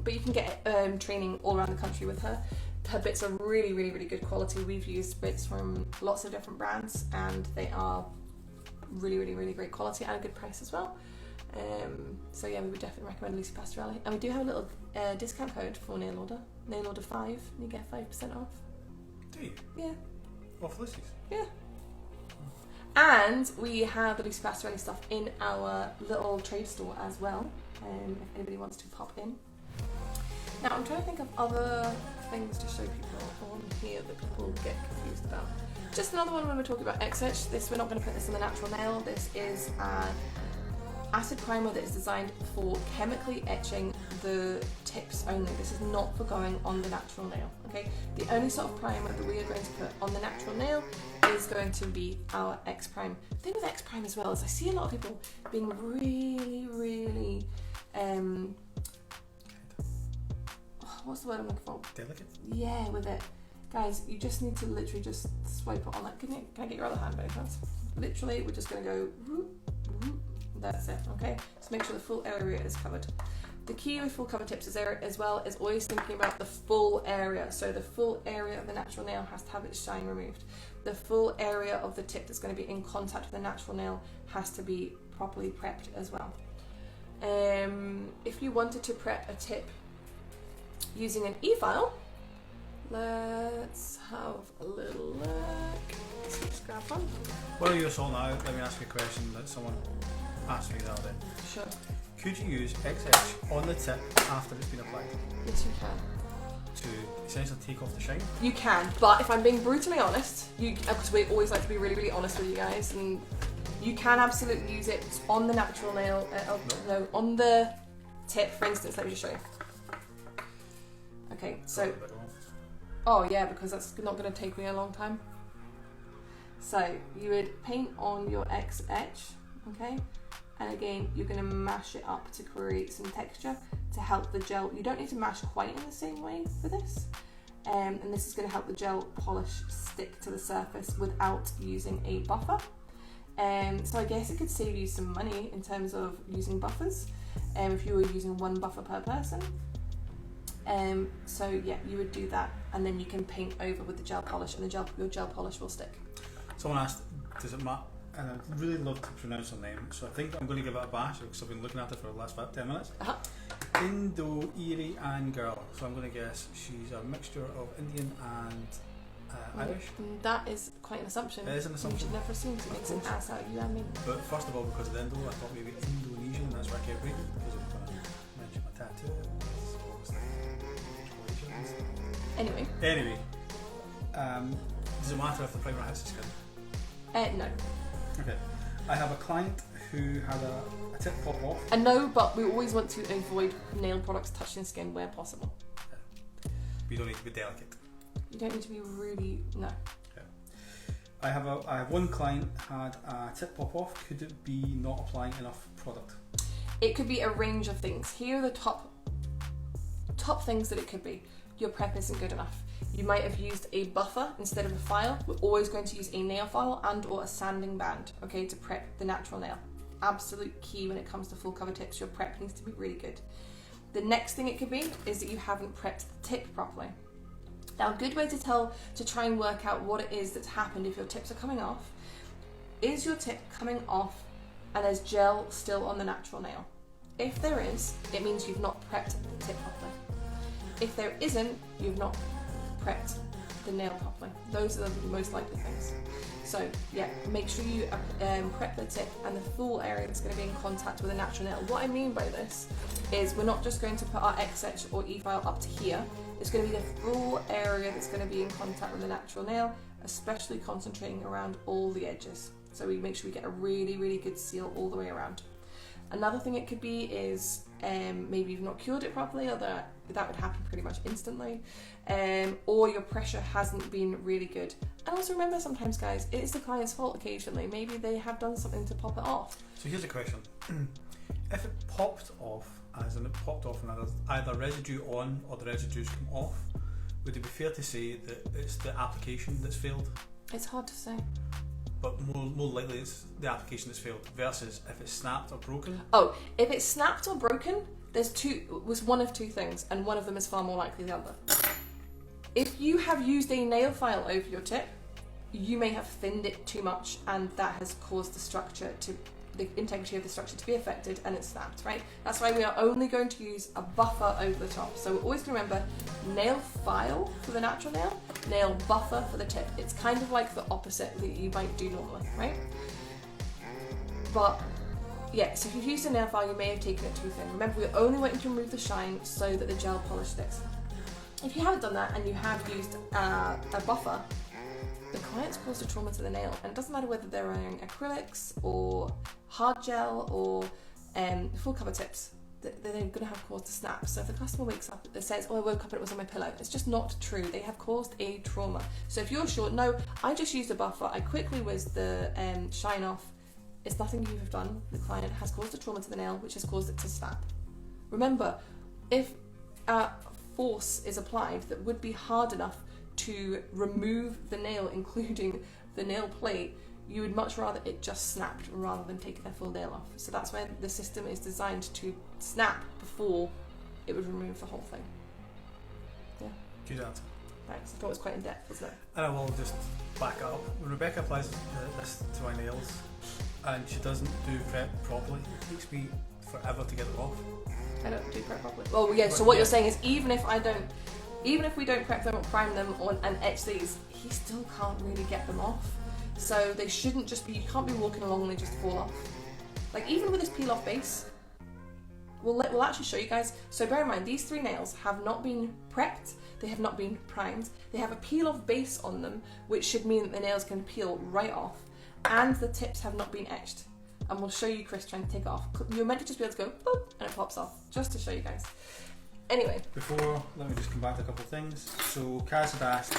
But you can get training all around the country with her. Her bits are really, really, really good quality. We've used bits from lots of different brands, and they are really, really, really great quality and a good price as well. So yeah, we would definitely recommend Lisa Pastorelli. And we do have a little discount code for nail order 5, and you get 5% off. Do you? Yeah. Off Lucy's? Yeah. And we have the Lisa Pastorelli stuff in our little trade store as well, if anybody wants to pop in. Now I'm trying to think of other things to show people on here that people get confused about. Just another one when we're talking about X-Etch. We're not going to put this in the natural nail. This is an acid primer that is designed for chemically etching the tips only. This is not for going on the natural nail, okay? The only sort of primer that we are going to put on the natural nail is going to be our X prime. The thing with X prime as well is I see a lot of people being really, really, what's the word I'm looking for? Delicate? Yeah, with it. Guys, you just need to literally just swipe it on that. Can I get your other hand by any chance? Literally, we're just going to go, whoop, whoop. That's it, okay? Just make sure the full area is covered. The key with full cover tips is as well is always thinking about the full area. So the full area of the natural nail has to have its shine removed. The full area of the tip that's going to be in contact with the natural nail has to be properly prepped as well. If you wanted to prep a tip using an e-file, Let's have a little look. Let's just grab one. While you're sorting out, let me ask you a question that someone asked me the other day. Sure. Could you use Xedge on the tip after it's been applied Yes, you can. to essentially take off the shine? You can, but if I'm being brutally honest, because we always like to be really, really honest with you guys, and you can absolutely use it on the natural nail, no, on the tip, for instance. Let me just show you. Okay, so, oh yeah, because that's not going to take me a long time. So, you would paint on your Xedge, okay? And again, you're going to mash it up to create some texture to help the gel. You don't need to mash quite in the same way for this. And this is going to help the gel polish stick to the surface without using a buffer. So I guess it could save you some money in terms of using buffers if you were using one buffer per person. So yeah, you would do that, and then you can paint over with the gel polish, and your gel polish will stick. Someone asked, does it matter? And I'd really love to pronounce her name, so I think I'm going to give it a bash because I've been looking at it for the last 10 minutes. Indo-Irian girl, so I'm going to guess she's a mixture of Indian and Irish. That is quite an assumption. It is an assumption. You should never assume, because it makes an ass out of you and me. But first of all, because of the Indo, I thought maybe Indonesian, that's why I kept reading, because I was going to mention my tattoo. Anyway, does it matter if the primer hits the skin? No. Okay. I have a client who had a tip pop off. No, but we always want to avoid nail products touching skin where possible. Yeah. You don't need to be delicate. You don't need to be really, no. Okay. I have one client had a tip pop off. Could it be not applying enough product? It could be a range of things. Here are the top things that it could be. Your prep isn't good enough. You might have used a buffer instead of a file. We're always going to use a nail file and or a sanding band, okay, to prep the natural nail. Absolute key when it comes to full cover tips. Your prep needs to be really good. The next thing it could be is that you haven't prepped the tip properly. Now, a good way to try and work out what it is that's happened if your tips are coming off is your tip coming off and there's gel still on the natural nail. If there is, it means you've not prepped the tip properly. If there isn't, you've not prepped the nail properly. Those are the most likely things. So yeah, make sure you prep the tip and the full area that's going to be in contact with a natural nail. What I mean by this is we're not just going to put our Xetch or E-file up to here. It's going to be the full area that's going to be in contact with the natural nail, especially concentrating around all the edges. So we make sure we get a really, really good seal all the way around. Another thing it could be is maybe you've not cured it properly, or that would happen pretty much instantly, or your pressure hasn't been really good. And also remember, sometimes guys, it is the client's fault occasionally. Maybe they have done something to pop it off. So here's a question. If it popped off, as in it popped off and either residue on or the residues come off, would it be fair to say that it's the application that's failed? It's hard to say. But more likely it's the application that's failed versus if it's snapped or broken. Oh, if it's snapped or broken, was one of two things, and one of them is far more likely than the other. If you have used a nail file over your tip, you may have thinned it too much, and that has caused the integrity of the structure to be affected, and it's snapped, right? That's why we are only going to use a buffer over the top. So we're always going to remember nail file for the natural nail, nail buffer for the tip. It's kind of like the opposite that you might do normally, right? But yeah, so if you've used a nail file, you may have taken it too thin. Remember, we're only waiting to remove the shine so that the gel polish sticks. If you haven't done that and you have used a buffer, the client's caused a trauma to the nail, and it doesn't matter whether they're wearing acrylics or hard gel or full cover tips, they're going to have caused a snap. So if the customer wakes up and says, oh, I woke up and it was on my pillow, it's just not true. They have caused a trauma. So if you're sure, no, I just used a buffer, I quickly whizzed the shine off, it's nothing you have done. The client has caused a trauma to the nail, which has caused it to snap. Remember, if force is applied that would be hard enough to remove the nail, including the nail plate, you would much rather it just snapped rather than taking a full nail off. So that's why the system is designed to snap before it would remove the whole thing. Yeah. Good answer. Thanks. I thought it was quite in depth, wasn't it? And I will just back it up. When Rebecca applies this to my nails and she doesn't do prep properly, it takes me forever to get them off. I don't do prep properly. Well, yeah, so what you're saying is even if I don't even if we don't prep them or prime them and etch these, he still can't really get them off. So they shouldn't just be, you can't be walking along and they just fall off. Like even with this peel off base, we'll actually show you guys. So bear in mind, these 3 nails have not been prepped, they have not been primed, they have a peel off base on them, which should mean that the nails can peel right off, and the tips have not been etched. And we'll show you Chris trying to take it off. You're meant to just be able to go boop, and it pops off, just to show you guys. Anyway. Before, let me just come back to a couple of things. So Kaz had asked,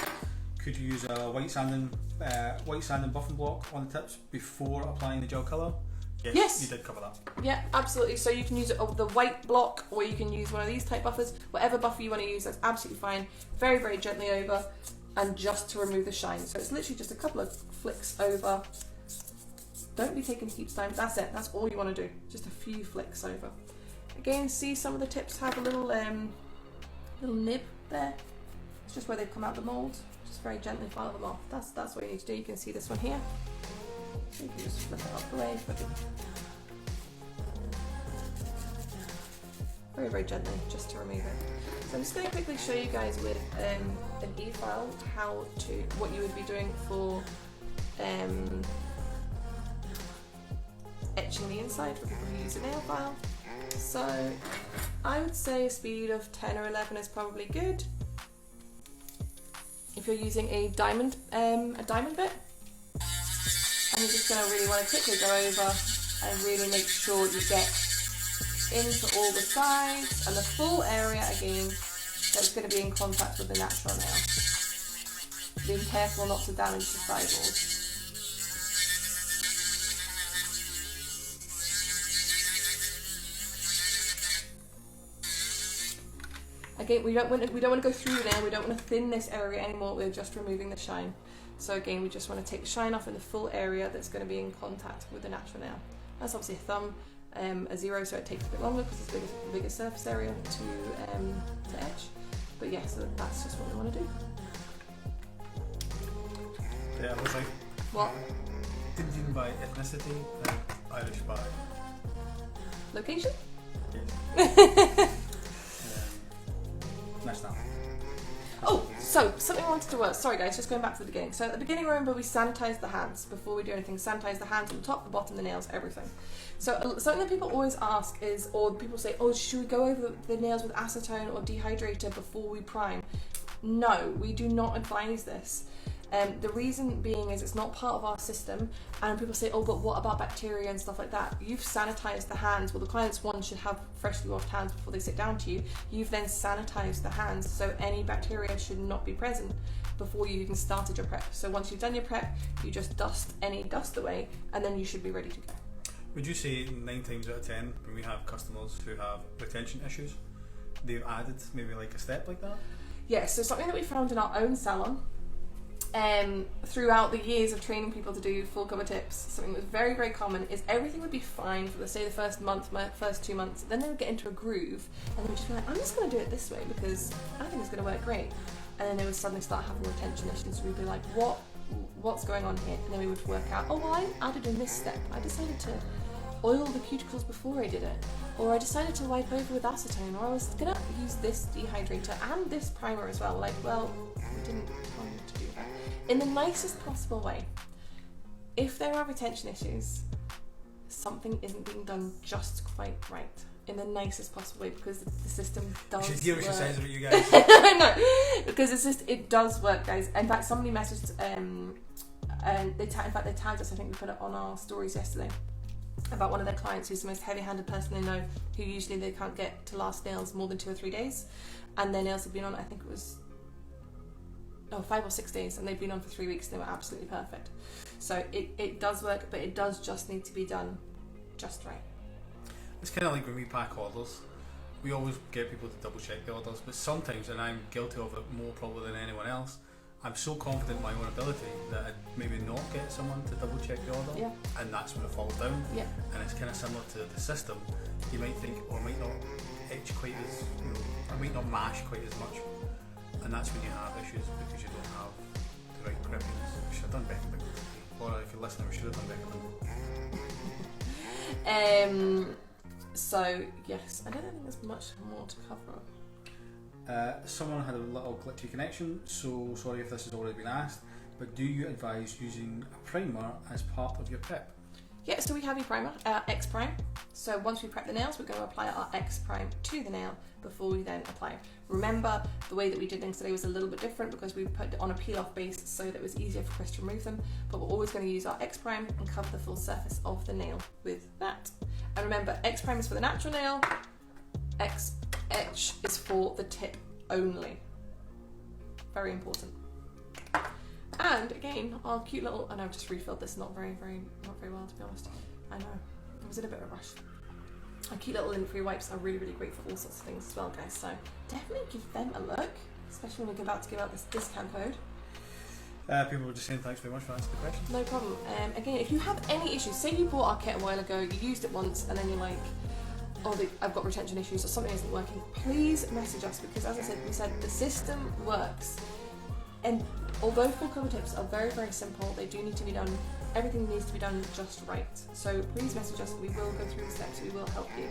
could you use a white sanding buffing block on the tips before applying the gel colour? Yes, you did cover that. Yeah, absolutely. So you can use the white block, or you can use one of these type buffers. Whatever buffer you want to use, that's absolutely fine. Very, very gently over, and just to remove the shine. So it's literally just a couple of flicks over. Don't be taking heaps time. That's it. That's all you want to do. Just a few flicks over. Again, see some of the tips have a little nib there. It's just where they've come out the mould. Just very gently file them off. That's what you need to do. You can see this one here. So you can just flip it off the way. Very, very gently, just to remove it. So I'm just going to quickly show you guys with an e-file what you would be doing for etching the inside for people who use a nail file. So I would say a speed of 10 or 11 is probably good. If you're using a diamond bit, and you're just going to really want to quickly go over and really make sure you get into all the sides and the full area again that's going to be in contact with the natural nail. Being careful not to damage the sidewalls. Again, we don't want to go through the nail, we don't want to thin this area anymore, we're just removing the shine. So again, we just want to take the shine off in the full area that's going to be in contact with the natural nail. That's obviously a thumb, a 0, so it takes a bit longer because it's a bigger surface area to etch. But yeah, so that's just what we want to do. Yeah, I was like, what? Indian by ethnicity and Irish by location? Yes. Nationality. Oh, so something I wanted to work. Sorry guys, just going back to the beginning. So at the beginning, remember we sanitize the hands before we do anything. Sanitize the hands on the top, the bottom, the nails, everything. So something that people always ask is, or people say, oh, should we go over the nails with acetone or dehydrator before we prime? No, we do not advise this. The reason being is it's not part of our system, and people say, oh, but what about bacteria and stuff like that? You've sanitized the hands. Well, the clients, one, should have freshly washed hands before they sit down to you. You've then sanitized the hands, so any bacteria should not be present before you even started your prep. So once you've done your prep, you just dust any dust away, and then you should be ready to go. Would you say 9 times out of 10, when we have customers who have retention issues, they've added maybe like a step like that? Yes, so something that we found in our own salon, throughout the years of training people to do full cover tips, something that was very, very common is everything would be fine for, let's say, the first month, first 2 months, then they would get into a groove and they would just be like, I'm just going to do it this way because I think it's going to work great. And then they would suddenly start having retention issues, so we'd be like, what's going on here? And then we would work out, oh, well, I added in this step. I decided to oil the cuticles before I did it, or I decided to wipe over with acetone, or I was going to use this dehydrator and this primer as well. Like, well, we didn't tell you to do that. In the nicest possible way. If there are retention issues, something isn't being done just quite right. In the nicest possible way, because the system does You should hear what she work. says about you guys. I know, because it does work, guys. In fact, somebody messaged, and they tagged us. I think we put it on our stories yesterday, about one of their clients who's the most heavy-handed person they know, who usually they can't get to last nails more than 2 or 3 days, and their nails have been on, I think it was 5 or 6 days, and they've been on for 3 weeks and they were absolutely perfect. So it does work, but it does just need to be done just right. It's kind of like when we pack orders, we always get people to double check the orders, but sometimes, and I'm guilty of it more probably than anyone else, I'm so confident in my own ability that I'd maybe not get someone to double check the order, and that's when it falls down. Yeah. And it's kind of similar to the system. You might think, or might not etch quite as, or might not mash quite as much, and that's when you have issues because you don't have the right preppings. We should have done Bekka. Laura, if you're listening, we should have done Bekka. So yes, I don't think there's much more to cover. Someone had a little glitchy connection, so sorry if this has already been asked, but do you advise using a primer as part of your prep? Yeah, so we have your primer, X Prime. So once we prep the nails, we're going to apply our X Prime to the nail before we then apply. Remember, the way that we did things today was a little bit different because we put it on a peel-off base so that it was easier for Chris to remove them, but we're always going to use our X Prime and cover the full surface of the nail with that. And remember, X Prime is for the natural nail, X Etch is for the tip only. Very important. And again, our cute little, and I've just refilled this not very well, to be honest. I know, I was in a bit of a rush. Our cute little lint-free wipes are really great for all sorts of things as well, guys. So definitely give them a look, especially when we're about to give out this discount code. People were just saying thanks very much for answering the question. No problem. Again, if you have any issues, say you bought our kit a while ago, you used it once, and then you're like, oh, I've got retention issues or something isn't working, please message us, because as I said, the system works. And although full cover tips are very simple, they do need to be done, everything needs to be done just right. So please message us, we will go through the steps, we will help you.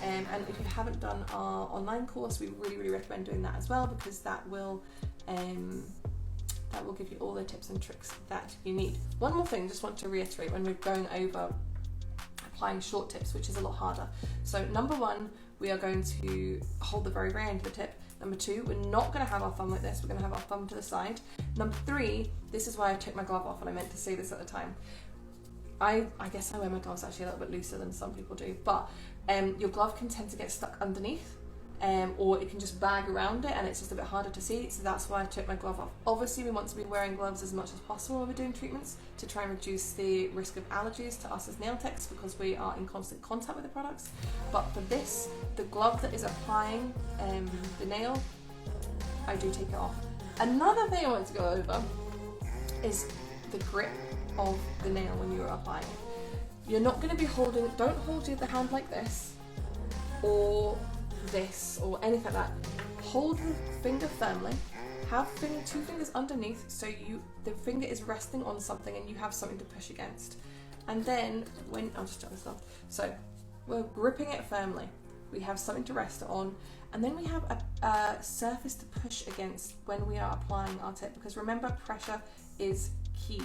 And if you haven't done our online course, we really recommend doing that as well, because that will give you all the tips and tricks that you need. One more thing, just want to reiterate when we're going over applying short tips, which is a lot harder. So number one, we are going to hold the very end of the tip. Number two, we're not going to have our thumb like this, we're going to have our thumb to the side. Number three, this is why I took my glove off, and I meant to say this at the time. I guess I wear my gloves actually a little bit looser than some people do, but your glove can tend to get stuck underneath, or it can just bag around it and it's just a bit harder to see, so that's why I took my glove off. Obviously we want to be wearing gloves as much as possible when we're doing treatments to try and reduce the risk of allergies to us as nail techs, because we are in constant contact with the products. But for this, the glove that is applying the nail, I do take it off. Another thing I want to go over is the grip of the nail when you are applying it. You're not going to be holding, don't hold the hand like this or this or anything like that. Hold the finger firmly, have two fingers underneath so the finger is resting on something and you have something to push against. And then I'll just jot this off. So we're gripping it firmly, we have something to rest it on, and then we have a surface to push against when we are applying our tip, because remember, pressure is key.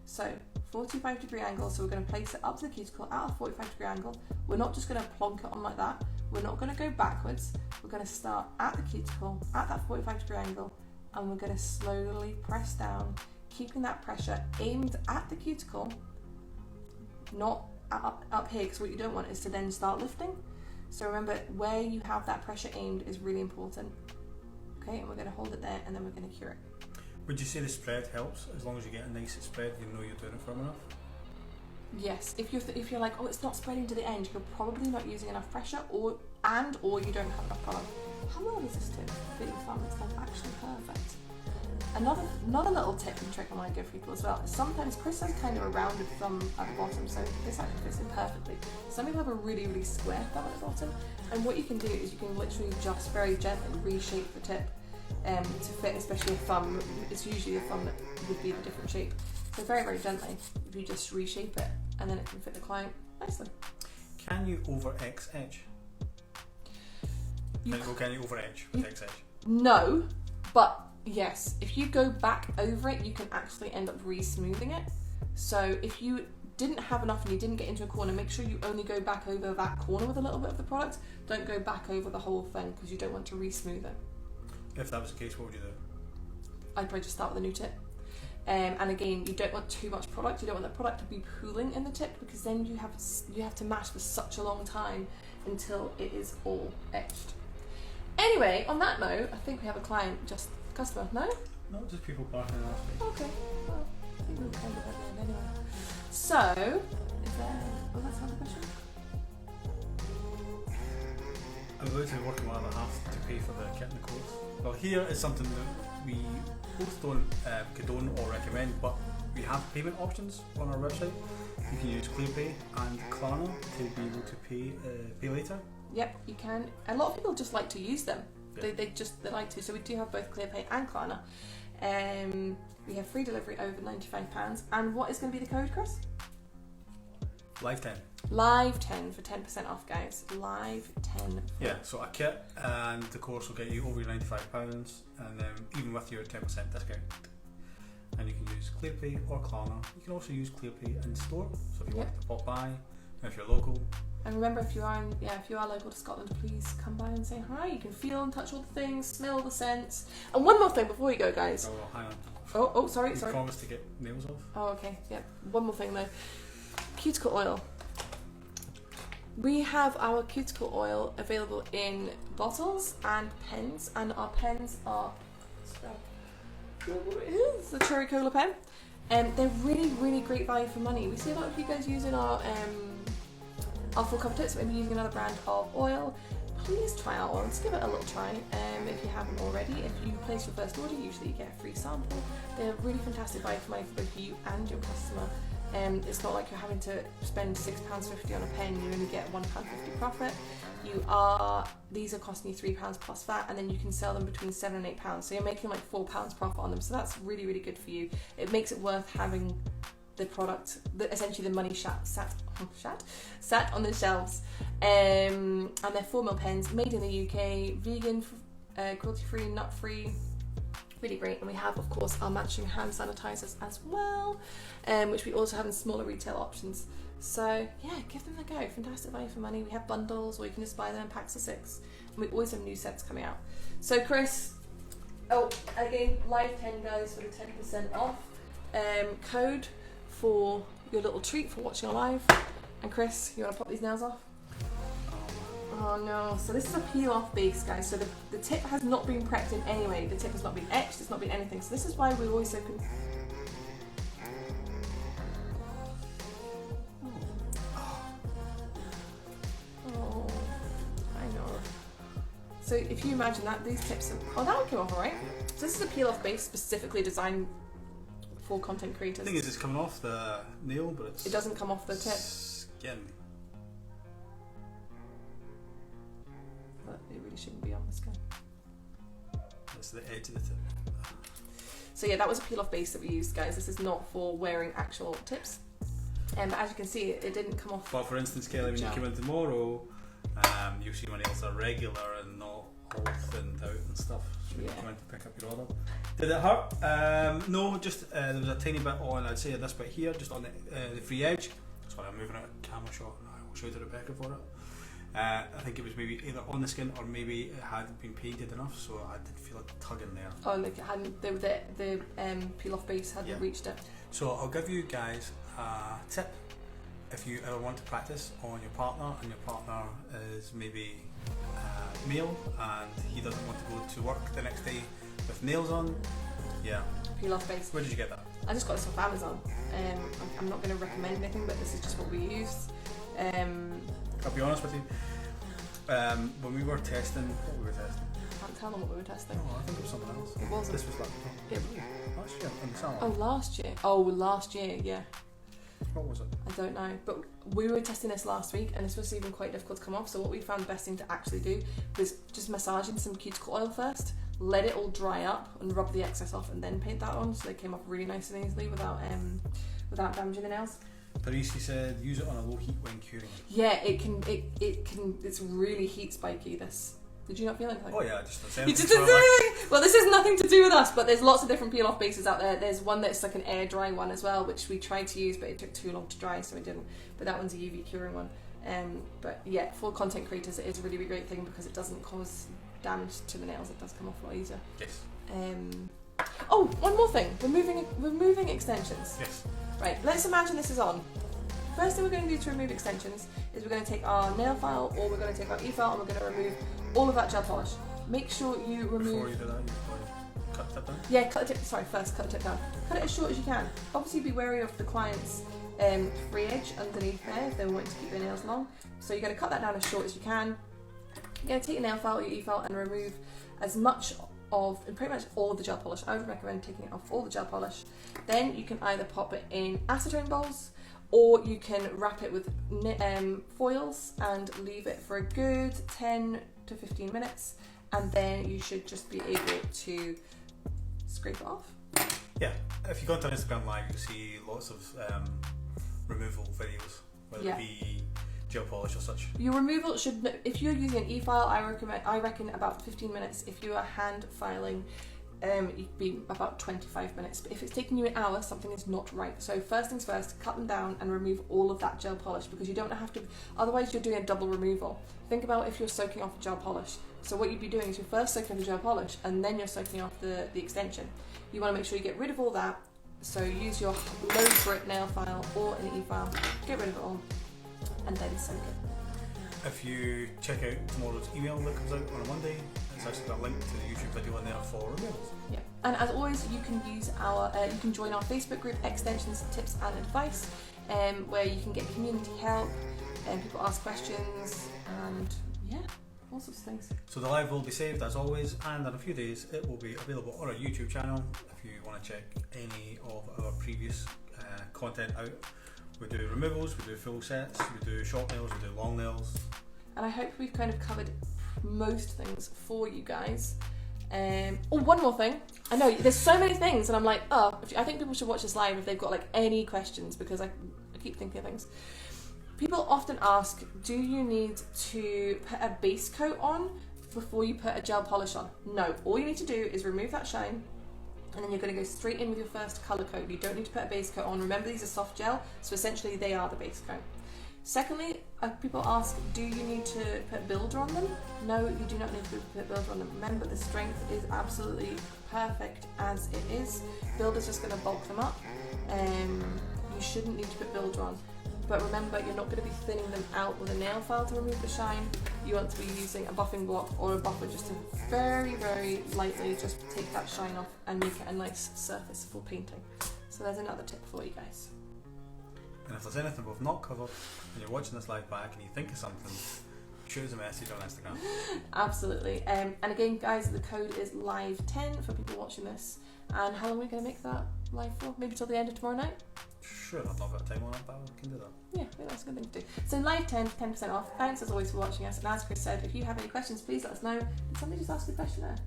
So 45-degree angle, so we're going to place it up to the cuticle at a 45-degree angle. We're not just going to plonk it on like that. We're not going to go backwards. We're going to start at the cuticle at that 45-degree angle, and we're going to slowly press down, keeping that pressure aimed at the cuticle, not up here, because what you don't want is to then start lifting. So remember, where you have that pressure aimed is really important. Okay, and we're going to hold it there, and then we're going to cure it. Would you say the spread helps? As long as you get a nice spread, you know you're doing it firm enough? Yes, if you're like, oh, it's not spreading to the end, you're probably not using enough pressure, or you don't have enough product. How well does this tip fit your thumb? It's like actually perfect. Another little tip and trick I want to give people as well is sometimes Chris has kind of a rounded thumb at the bottom, so this actually fits in perfectly. Some people have a really square thumb at the bottom, and what you can do is you can literally just very gently reshape the tip to fit, especially a thumb. It's usually a thumb that would be a different shape. So very gently, if you just reshape it, and then it can fit the client nicely. Can you over X edge? Can you over edge with X edge? No, but yes, if you go back over it, you can actually end up re-smoothing it. So if you didn't have enough and you didn't get into a corner, make sure you only go back over that corner with a little bit of the product. Don't go back over the whole thing, because you don't want to re-smooth it. If that was the case, what would you do? I'd probably just start with a new tip. And again, you don't want too much product. You don't want the product to be pooling in the tip, because then you have to mash for such a long time until it is all etched. Anyway, on that note, I think we have a customer. No? No, just people barking and asking. Okay. Well, I think we'll kind of have that anyway. So, let's have a question. I'm about to work on my other half to pay for the kit and the course. Well, here is something that we both don't condone or recommend, but we have payment options on our website. You can use ClearPay and Klarna to be able to pay later. Yep, you can. A lot of people just like to use them. Yeah. They like to. So we do have both ClearPay and Klarna. We have free delivery over £95. And what is going to be the code, Chris? Lifetime. Live 10 for 10% off, guys. Live 10. Yeah, so a kit and the course will get you over your £95, and then even with your 10% discount. And you can use ClearPay or Klarna. You can also use ClearPay in store, so if you want to pop by, if you're local. And remember, if you are local to Scotland, please come by and say hi. You can feel and touch all the things, smell the scents. And one more thing before you go, guys. Oh, hang on. Oh, sorry. You promised to get nails off. Oh, okay. Yeah. One more thing though. Cuticle oil. We have our cuticle oil available in bottles and pens, and our pens are the Cherry Cola pen. They're really, really great value for money. We see a lot of you guys using our full cover tips, maybe using another brand of oil. Please try our oil, just give it a little try if you haven't already. If you place your first order, usually you get a free sample. They're really fantastic value for money for both you and your customer. It's not like you're having to spend £6.50 on a pen, you only get £1.50 profit. These are costing you £3 plus VAT, and then you can sell them between £7 and £8. So you're making like £4 profit on them. So that's really, really good for you. It makes it worth having the product, essentially the money sat on the shelves. And they're 4mm pens, made in the UK, vegan, cruelty-free, nut-free. Really great. And we have, of course, our matching hand sanitizers as well, which we also have in smaller retail options. So yeah, give them a go. Fantastic value for money. We have bundles, or you can just buy them in packs of 6. And we always have new sets coming out. So Chris, again, live 10 guys for the 10% off. Code for your little treat for watching live. And Chris, you want to pop these nails off? Oh no, so this is a peel off base, guys. So the tip has not been prepped in any way. The tip has not been etched, it's not been anything. So this is why we're always so Oh, I know. So if you imagine that, these tips are, that would come off alright. So this is a peel off base specifically designed for content creators. The thing is, it's coming off the nail, but it doesn't come off the tip. Skin. But it really shouldn't be on the skin. That's the edge of the tip. So yeah, that was a peel off base that we used, guys. This is not for wearing actual tips. But as you can see, it didn't come off. But for instance, Kelly, when you come in tomorrow, you'll see my nails are regular and not all thinned out and stuff. So you're trying to pick up your order. Did it hurt? No, just there was a tiny bit on, I'd say this bit here, just on the free edge. Sorry, I'm moving out a camera shot. I'll show you to Rebecca for it. I think it was maybe either on the skin or maybe it hadn't been painted enough, so I did feel a tug in there. Oh, like it hadn't, the peel off base hadn't reached it. So I'll give you guys a tip if you ever want to practice on your partner, and your partner is maybe male and he doesn't want to go to work the next day with nails on. Yeah. Peel off base. Where did you get that? I just got this off Amazon. I'm not going to recommend anything, but this is just what we used. I'll be honest with you. When we were testing, what we were testing? I can't tell them what we were testing. Oh, I think it was something else. It wasn't. This was last year in the summer. Oh, last year. Oh, last year, yeah. What was it? I don't know, but we were testing this last week, and this was even quite difficult to come off. So what we found the best thing to actually do was just massaging some cuticle oil first, let it all dry up, and rub the excess off, and then paint that on. So they came off really nice and easily without damaging the nails. Parisi said use it on a low heat when curing. Yeah, it can. It's really heat spiky. This. Did you not feel anything? Oh yeah, just well, this has nothing to do with us, but there's lots of different peel off bases out there. There's one that's like an air dry one as well, which we tried to use, but it took too long to dry, so we didn't. But that one's a UV curing one. But yeah, for content creators, it is a really, really great thing because it doesn't cause damage to the nails. It does come off a lot easier. Yes. Oh, one more thing. Removing extensions. Yes. Right. Let's imagine this is on. First thing we're going to do to remove extensions is we're going to take our nail file, or we're going to take our e-file, and we're going to remove all of that gel polish. Make sure you remove. Before you do that, you cut the tip down. Yeah, cut the tip. Sorry, first cut the tip down. Cut it as short as you can. Obviously, be wary of the client's free edge underneath there if they want to keep their nails long. So you're going to cut that down as short as you can. You're going to take your nail file, your e-file, and remove as much of, and pretty much all of the gel polish. I would recommend taking off all the gel polish. Then you can either pop it in acetone bowls, or you can wrap it with foils and leave it for a good 10 to 15 minutes, and then you should just be able to scrape it off. Yeah, if you go onto Instagram Live, you'll see lots of removal videos whether it be gel polish or such. Your removal should, if you're using an e-file, I reckon about 15 minutes. If you are hand filing, it'd be about 25 minutes. But if it's taking you an hour, something is not right. So first things first, cut them down and remove all of that gel polish, because you don't have to, otherwise you're doing a double removal. Think about if you're soaking off a gel polish. So what you'd be doing is you're first soaking off the gel polish and then you're soaking off the extension. You want to make sure you get rid of all that. So use your low grit nail file or an e-file, get rid of it all, and then soak it. If you check out tomorrow's email that comes out on a Monday, it's actually got a link to the YouTube video in there for removals. Yeah, and as always, you can use you can join our Facebook group, Xtensions, Tips and Advice, where you can get community help, and people ask questions, and yeah, all sorts of things. So the live will be saved as always, and in a few days it will be available on our YouTube channel if you want to check any of our previous content out. We do removals, we do full sets, we do short nails, we do long nails. And I hope we've kind of covered most things for you guys. One more thing. I know there's so many things, and I'm like, I think people should watch this live if they've got like any questions, because I keep thinking of things. People often ask, do you need to put a base coat on before you put a gel polish on? No, all you need to do is remove that shine, and then you're going to go straight in with your first colour coat. You don't need to put a base coat on. Remember, these are soft gel, so essentially they are the base coat. Secondly, people ask, do you need to put builder on them? No, you do not need to put builder on them. Remember, the strength is absolutely perfect as it is. Builder's just going to bulk them up. You shouldn't need to put builder on. But remember, you're not going to be thinning them out with a nail file to remove the shine. You want to be using a buffing block or a buffer just to very, very lightly just take that shine off and make it a nice surface for painting. So there's another tip for you guys. And if there's anything we've not covered and you're watching this live back and you think of something, shoot us a message on Instagram. Absolutely. And again, guys, the code is live10 for people watching this. And how long are we going to make that live for? Maybe till the end of tomorrow night? Sure, I've not got a time on it, but we can do that. Yeah, I think that's a good thing to do. So live 10% off. Thanks as always for watching us. And as Chris said, if you have any questions, please let us know. Did somebody just ask a question there?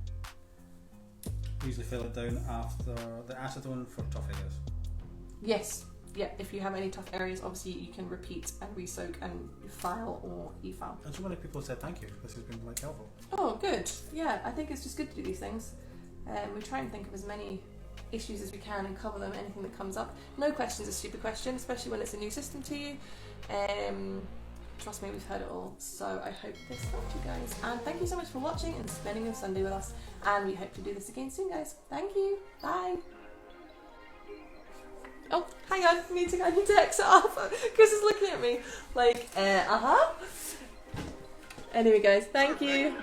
Usually fill it down after the acetone for tough areas. Yes. Yeah, if you have any tough areas, obviously you can repeat and re-soak and file or e-file. And so many people said thank you. This has been like helpful. Oh, good. Yeah, I think it's just good to do these things. We try and think of as many issues as we can and cover them, anything that comes up. No question is a stupid question, especially when it's a new system to you. Trust me, we've heard it all. So I hope this helped you guys. And thank you so much for watching and spending your Sunday with us. And we hope to do this again soon, guys. Thank you. Bye. Oh, hang on. I need to exit off. Chris is looking at me like, Anyway, guys, thank you.